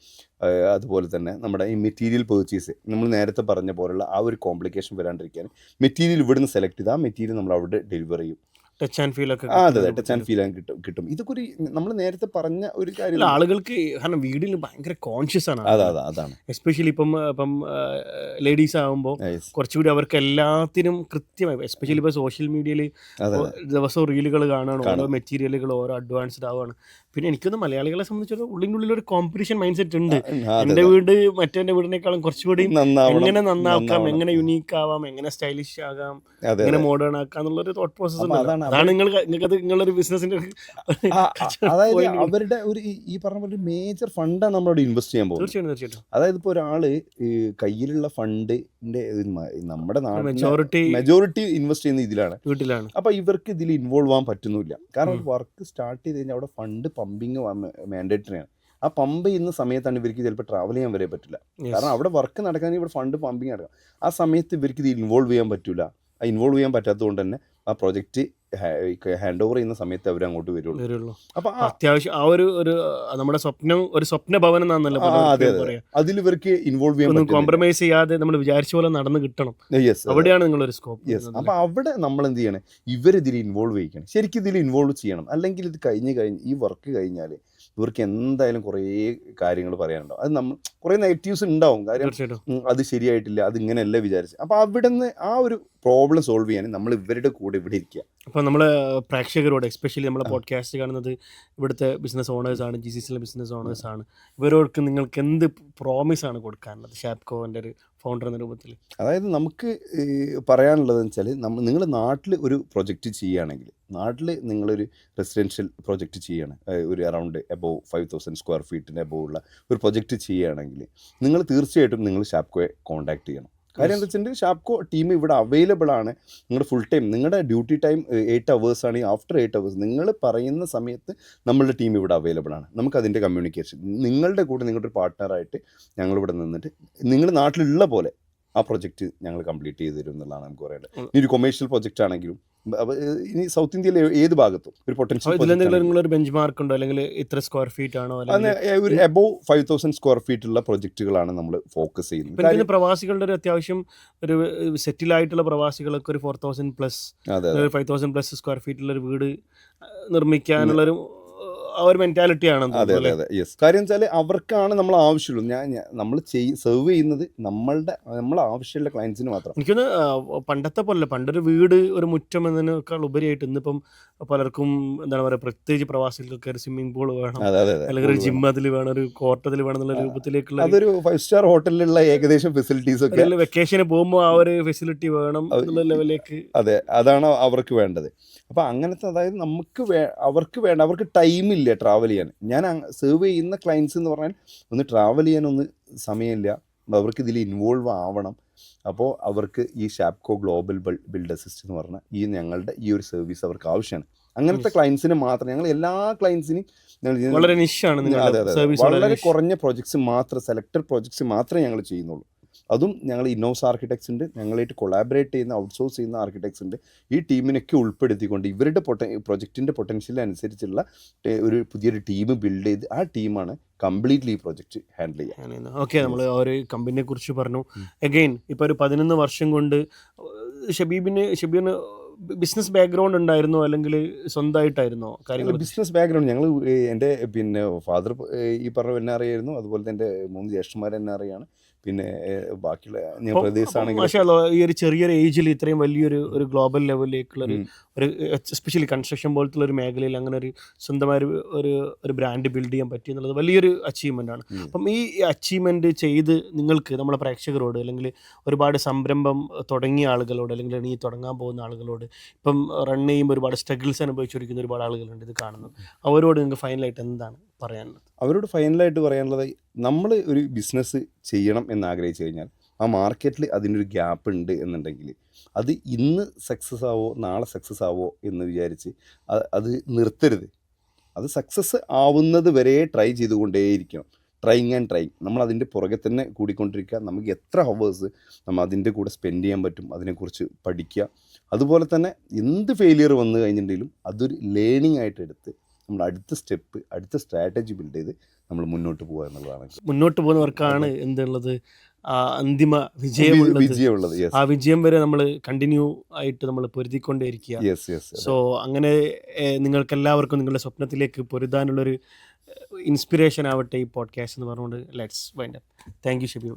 അതുപോലെ തന്നെ നമ്മുടെ ഈ മെറ്റീരിയൽ പർച്ചേസ് നമ്മൾ നേരത്തെ പറഞ്ഞ പോലുള്ള ആ ഒരു കോംപ്ലിക്കേഷൻ വരാണ്ടിരിക്കാൻ മെറ്റീരിയൽ ഇവിടുന്ന് സെലക്ട് ചെയ്ത് ആ മെറ്റീരിയൽ നമ്മൾ അവിടെ ഡെലിവർ ചെയ്യും. ടച്ച് ആൻഡ് ഫീൽ ഒക്കെ ടച്ച് ആൻഡ് ഫീൽ കിട്ടും. ഇതൊക്കെ ഒരു നമ്മൾ നേരത്തെ പറഞ്ഞ ഒരു കാര്യം. ആളുകൾക്ക് കാരണം വീടിൽ ഭയങ്കര കോൺഷ്യസ് ആണ്. അതാണ് എസ്പെഷ്യലി ഇപ്പം ലേഡീസ് ആകുമ്പോൾ കുറച്ചുകൂടി അവർക്ക് എല്ലാത്തിനും കൃത്യമായി, എസ്പെഷ്യലി ഇപ്പോൾ സോഷ്യൽ മീഡിയയിൽ ദിവസവും റീലുകൾ കാണുകയാണ്, ഓരോ മെറ്റീരിയലുകൾ ഓരോ അഡ്വാൻസ്ഡ് ആവുകയാണ്. പിന്നെ എനിക്കൊന്ന് മലയാളികളെ സംബന്ധിച്ചിടത്തോളം ഉള്ളിനുള്ളിൽ ഒരു കോമ്പറ്റീഷൻ മൈൻഡ് സെറ്റ് ഉണ്ട്. എൻ്റെ വീട് മറ്റേ വീടിനേക്കാളും കുറച്ചുകൂടി എങ്ങനെ നന്നാക്കാം, എങ്ങനെ യുണീക്ക് ആവാം, എങ്ങനെ സ്റ്റൈലിഷ് ആകാം, എങ്ങനെ മോഡേൺ ആക്കാം എന്നുള്ളൊരു തോട്ട് പ്രോസസ് ഉണ്ട്. അതാണ് നിങ്ങളൊരു ബിസിനസിന്റെ അതായത് അവരുടെ ഒരു ഈ പറഞ്ഞ പോലെ മേജർ ഫണ്ടാണ് നമ്മളോട് ഇൻവെസ്റ്റ് ചെയ്യാൻ പോകുന്നത്. തീർച്ചയായിട്ടും. അതായത് ഇപ്പോൾ ഒരാള് കയ്യിലുള്ള ഫണ്ടിന്റെ നമ്മുടെ മെജോറിറ്റി ഇൻവെസ്റ്റ് ചെയ്യുന്ന വീട്ടിലാണ്. അപ്പൊ ഇവർക്ക് ഇതിൽ ഇൻവോൾവ് ആവാൻ പറ്റുന്നില്ല. കാരണം വർക്ക് സ്റ്റാർട്ട് ചെയ്ത് കഴിഞ്ഞാൽ അവിടെ ഫണ്ട് പമ്പിങ് മാൻഡേറ്ററി ആണ്. ആ പമ്പ് ചെയ്യുന്ന സമയത്താണ് ഇവർക്ക് ചിലപ്പോൾ ട്രാവൽ ചെയ്യാൻ വരെ പറ്റില്ല. കാരണം അവിടെ വർക്ക് നടക്കാൻ ഇവിടെ ഫണ്ട് പമ്പിങ് നടക്കാം. ആ സമയത്ത് ഇവർക്ക് ഇത് ഇൻവോൾവ് ചെയ്യാൻ പറ്റില്ല. ആ ഇൻവോൾവ് ചെയ്യാൻ പറ്റാത്തത് കൊണ്ട് തന്നെ ആ പ്രോജക്റ്റ് ഹാൻഡ് ഓവർ ചെയ്യുന്ന സമയത്ത് അവർ അങ്ങോട്ട് വരുള്ളൂ. അപ്പൊ അത്യാവശ്യം ആ ഒരു നമ്മുടെ സ്വപ്ന ഭവനം അതിൽ ഇവർക്ക് ഇൻവോൾവ് ചെയ്യാൻ കോംപ്രമൈസ് ചെയ്യാതെ നമ്മൾ വിചാരിച്ച പോലെ നടന്ന് കിട്ടണം. അവിടെയാണ് നിങ്ങളൊരു സ്കോപ്പ്. അപ്പൊ അവിടെ നമ്മൾ എന്ത് ചെയ്യണം, ഇവരിതിൽ ഇൻവോൾവ് ചെയ്യിക്കണം, ശരിക്കും ഇതിൽ ഇൻവോൾവ് ചെയ്യണം. അല്ലെങ്കിൽ ഇത് കഴിഞ്ഞ് ഈ വർക്ക് കഴിഞ്ഞാൽ ഇവർക്ക് എന്തായാലും കുറേ കാര്യങ്ങൾ പറയാനുണ്ടാവും. അത് നമ്മൾ കുറേ നെഗറ്റീവ്സ് ഉണ്ടാവും. കാര്യം അത് ശരിയായിട്ടില്ല, അത് ഇങ്ങനെയല്ല വിചാരിച്ച്. അപ്പോൾ അവിടെ നിന്ന് ആ ഒരു പ്രോബ്ലം സോൾവ് ചെയ്യാൻ നമ്മൾ ഇവരുടെ കൂടെ ഇവിടെ ഇരിക്കുക. അപ്പോൾ നമ്മൾ പ്രേക്ഷകരോട് എസ്പെഷ്യലി നമ്മളെ പോഡ്കാസ്റ്റ് കാണുന്നത് ഇവിടുത്തെ ബിസിനസ് ഓണേഴ്സാണ്, GCCയിലെ ബിസിനസ് ഓണേഴ്സാണ്. ഇവരോർക്ക് നിങ്ങൾക്ക് എന്ത് പ്രോമിസാണ് കൊടുക്കാനുള്ളത് ഷാപ്കോൻ്റെ ഒരു ഫൗണ്ടർ എന്ന രൂപത്തിൽ? അതായത് നമുക്ക് പറയാനുള്ളതെന്ന് വെച്ചാൽ നിങ്ങൾ നാട്ടിൽ ഒരു പ്രൊജക്റ്റ് ചെയ്യുകയാണെങ്കിൽ, നാട്ടിൽ നിങ്ങളൊരു റെസിഡൻഷ്യൽ പ്രൊജക്റ്റ് ചെയ്യുകയാണ്, ഒരു അറൗണ്ട് എബോവ് 5000 സ്ക്വയർ ഫീറ്റിന് എബോവ് ഉള്ള ഒരു പ്രൊജക്റ്റ് ചെയ്യുകയാണെങ്കിൽ നിങ്ങൾ തീർച്ചയായിട്ടും നിങ്ങൾ ഷാപ്കോയെ കോൺടാക്ട് ചെയ്യണം. കാര്യം എന്താ വെച്ചിട്ടുണ്ടെങ്കിൽ ഷാപ്കോ ടീം ഇവിടെ അവൈലബിൾ ആണ്. നിങ്ങളുടെ ഫുൾ ടൈം, നിങ്ങളുടെ ഡ്യൂട്ടി ടൈം 8 hours ആണെങ്കിൽ ആഫ്റ്റർ 8 hours നിങ്ങൾ പറയുന്ന സമയത്ത് നമ്മളുടെ ടീം ഇവിടെ അവൈലബിൾ ആണ്. നമുക്കതിൻ്റെ കമ്മ്യൂണിക്കേഷൻ, നിങ്ങളുടെ കൂടെ നിങ്ങളുടെ ഒരു പാർട്ട്ണറായിട്ട് ഞങ്ങളിവിടെ നിന്നിട്ട് നിങ്ങൾ നാട്ടിലുള്ള പോലെ ആ പ്രൊജക്റ്റ് ഞങ്ങൾ കംപ്ലീറ്റ് ചെയ്ത് തരും എന്നുള്ളതാണ് നമുക്ക് പറയുന്നത്. ഇനി ഒരു കൊമേഴ്ഷ്യൽ പ്രൊജക്റ്റ് ആണെങ്കിലും ഇനി സൗത്ത് ഇന്ത്യയിലെ ഏത് ഭാഗത്തും ഒരു പൊട്ടൻഷ്യൽ നിങ്ങളൊരു ബെഞ്ച് മാർക്ക് ഉണ്ടോ, അല്ലെങ്കിൽ ഇത്ര സ്ക്വയർ ഫീറ്റ് ആണോ? ഒരു എബോവ് 5000 സ്ക്വയർ ഫീറ്റ് ഉള്ള പ്രൊജക്റ്റുകളാണ് നമ്മൾ ഫോക്കസ് ചെയ്യുന്നത്. പ്രവാസികളുടെ ഒരു അത്യാവശ്യം ഒരു സെറ്റിൽ ആയിട്ടുള്ള പ്രവാസികളൊക്കെ ഒരു 4000+ 5000+ സ്ക്വയർ ഫീറ്റുള്ള ഒരു വീട് നിർമ്മിക്കാനുള്ളൊരു ആ ഒരു മെന്റാലിറ്റി ആണ്. അതെ അതെ അതെ, യെസ്. കാര്യം വെച്ചാൽ അവർക്കാണ് നമ്മൾ ആവശ്യമുള്ളൂ. നമ്മൾ സെർവ് ചെയ്യുന്നത് നമ്മളെ ആവശ്യമുള്ള ക്ലയൻസിന് മാത്രം. എനിക്കൊന്ന് പണ്ടത്തെ പോലെ, പണ്ടൊരു വീട് ഒരു മുറ്റം എന്നതിനേക്കാൾ ഉപരിയായിട്ട് ഇന്നിപ്പം പലർക്കും എന്താണ് പറയുക, പ്രത്യേകിച്ച് പ്രവാസികൾക്കൊക്കെ ഒരു സ്വിമ്മിംഗ് പൂൾ വേണം, അല്ലെങ്കിൽ ഒരു ജിം അതിൽ വേണം, ഒരു കോർട്ട് അതിൽ വേണം എന്നുള്ള രൂപത്തിലേക്കുള്ള അതൊരു 5 star ഹോട്ടലിലുള്ള ഏകദേശം ഫെസിലിറ്റീസ് ഒക്കെ വെക്കേഷന് പോകുമ്പോൾ ആ ഒരു ഫെസിലിറ്റി വേണം എന്നുള്ള ലെവലിലേക്ക്. അതെ, അതാണ് അവർക്ക് വേണ്ടത്. അപ്പം അങ്ങനത്തെ, അതായത് അവർക്ക് ടൈമില്ല ട്രാവൽ ചെയ്യാൻ. ഞാൻ സെർവ് ചെയ്യുന്ന ക്ലയൻസ് എന്ന് പറഞ്ഞാൽ ഒന്ന് ട്രാവൽ ചെയ്യാനൊന്ന് സമയമില്ല, അവർക്ക് ഇതിൽ ഇൻവോൾവ് ആവണം. അപ്പോൾ അവർക്ക് ഈ ഷാപ്കോ ഗ്ലോബൽ ബിൽഡ് അസിസ്റ്റ് എന്ന് പറഞ്ഞാൽ ഞങ്ങളുടെ ഈ ഒരു സർവീസ് അവർക്ക് ആവശ്യമാണ്. അങ്ങനത്തെ ക്ലയൻസിന് മാത്രം, ഞങ്ങൾ എല്ലാ ക്ലയൻസിനും വളരെ നിഷാണ്, വളരെ കുറഞ്ഞ പ്രോജക്ട്സ് മാത്രം, സെലക്ടഡ് പ്രോജക്ട്സ് മാത്രമേ ഞങ്ങൾ ചെയ്യുന്നുള്ളൂ. അതും ഞങ്ങൾ ഇന്നോസ് ആർക്കിടെക്ട്സ് ഉണ്ട്, ഞങ്ങളായിട്ട് കൊളാബറേറ്റ് ചെയ്യുന്ന ഔട്ട്സോഴ്സ് ചെയ്യുന്ന ആർക്കിടെക്ട്സ് ഉണ്ട്. ഈ ടീമിനൊക്കെ ഉൾപ്പെടുത്തിക്കൊണ്ട് ഇവരുടെ പ്രൊജക്റ്റിൻ്റെ പൊട്ടൻഷ്യൽ അനുസരിച്ചുള്ള ഒരു പുതിയൊരു ടീം ബിൽഡ് ചെയ്ത് ആ ടീമാണ് കംപ്ലീറ്റ്ലി ഈ പ്രൊജക്റ്റ് ഹാൻഡിൽ ചെയ്യുക. ഓക്കെ, നമ്മൾ ആ ഒരു കമ്പനിയെ കുറിച്ച് പറഞ്ഞു. അഗെയിൻ ഇപ്പോൾ ഒരു 11 വർഷം കൊണ്ട് ഷബീറിന് ബിസിനസ് ബാക്ക്ഗ്രൗണ്ട് ഉണ്ടായിരുന്നോ, അല്ലെങ്കിൽ സ്വന്തമായിട്ടായിരുന്നോ കാര്യങ്ങൾ? ബിസിനസ് ബാക്ക്ഗ്രൗണ്ട്, ഞങ്ങൾ എൻ്റെ ഫാദർ ഈ പറഞ്ഞ എന്നെ അറിയായിരുന്നു, അതുപോലെ തന്നെ എൻ്റെ 3 ജ്യേഷ്ഠന്മാർ എന്നെ അറിയാണ്, പിന്നെ ബാക്കിയുള്ള ഞാൻ പ്രദേശമാണെങ്കിൽ. ഈ ഒരു ചെറിയൊരു ഏജിൽ ഇത്രയും വലിയൊരു ഗ്ലോബൽ ലെവലിലേക്കുള്ള ഒരു എസ്പെഷ്യലി കൺസ്ട്രക്ഷൻ പോലത്തെ ഒരു മേഖലയിൽ അങ്ങനെ ഒരു സ്വന്തമായ ഒരു ബ്രാൻഡ് ബിൽഡ് ചെയ്യാൻ പറ്റി എന്നുള്ളത് വലിയൊരു അച്ചീവ്മെൻ്റ് ആണ്. അപ്പം ഈ അച്ചീവ്മെൻറ്റ് ചെയ്ത് നിങ്ങൾക്ക് നമ്മളെ പ്രേക്ഷകരോട്, അല്ലെങ്കിൽ ഒരുപാട് സംരംഭം തുടങ്ങിയ ആളുകളോട്, അല്ലെങ്കിൽ ഈ തുടങ്ങാൻ പോകുന്ന ആളുകളോട്, ഇപ്പം റൺ ചെയ്യുമ്പോൾ ഒരുപാട് സ്ട്രഗിൾസ് അനുഭവിച്ചിരിക്കുന്ന ഒരുപാട് ആളുകളുണ്ട് ഇത് കാണുന്നത്, അവരോട് നിങ്ങൾക്ക് ഫൈനലായിട്ട് എന്താണ് പറയാനുള്ളത്? അവരോട് ഫൈനലായിട്ട് പറയാനുള്ളത്, നമ്മൾ ഒരു ബിസിനസ് ചെയ്യണം എന്നാഗ്രഹിച്ചു കഴിഞ്ഞാൽ ആ മാർക്കറ്റിൽ അതിനൊരു ഗ്യാപ്പ് ഉണ്ട് എന്നുണ്ടെങ്കിൽ അത് ഇന്ന് സക്സസ് ആവോ നാളെ സക്സസ് ആവോ എന്ന് വിചാരിച്ച് അത് നിർത്തരുത്. അത് സക്സസ് ആവുന്നത് വരെ ട്രൈ ചെയ്തുകൊണ്ടേയിരിക്കണം. Trying and trying. നമ്മൾ അതിൻ്റെ പുറകെ തന്നെ കൂടിക്കൊണ്ടിരിക്കുക. നമുക്ക് എത്ര ഹവേഴ്സ് നമ്മൾ അതിൻ്റെ കൂടെ സ്പെൻഡ് ചെയ്യാൻ പറ്റും അതിനെക്കുറിച്ച് പഠിക്കുക. അതുപോലെ തന്നെ എന്ത് ഫെയിലിയർ വന്നു കഴിഞ്ഞിട്ടുണ്ടെങ്കിലും അതൊരു ലേണിംഗ് ആയിട്ട് എടുത്ത് നമ്മൾ അടുത്ത സ്റ്റെപ്പ്, അടുത്ത സ്ട്രാറ്റജി ബിൽഡ് ചെയ്ത് നമ്മൾ മുന്നോട്ട് പോകുക എന്നുള്ളതാണ്. മുന്നോട്ട് പോകുന്നവർക്കാണ് എന്തുള്ളത്, അന്തിമ വിജയമുള്ളത്. ആ വിജയം വരെ നമ്മൾ കണ്ടിന്യൂ ആയിട്ട് നമ്മൾ പൊരുതിക്കൊണ്ടേയിരിക്കുക. സോ അങ്ങനെ നിങ്ങൾക്ക് എല്ലാവർക്കും നിങ്ങളുടെ സ്വപ്നത്തിലേക്ക് പൊരുതാനുള്ളൊരു ഇൻസ്പിറേഷൻ ആവട്ടെ ഈ പോഡ്കാസ്റ്റ് എന്ന് പറഞ്ഞുകൊണ്ട് let's wind up. Thank you Shabeer.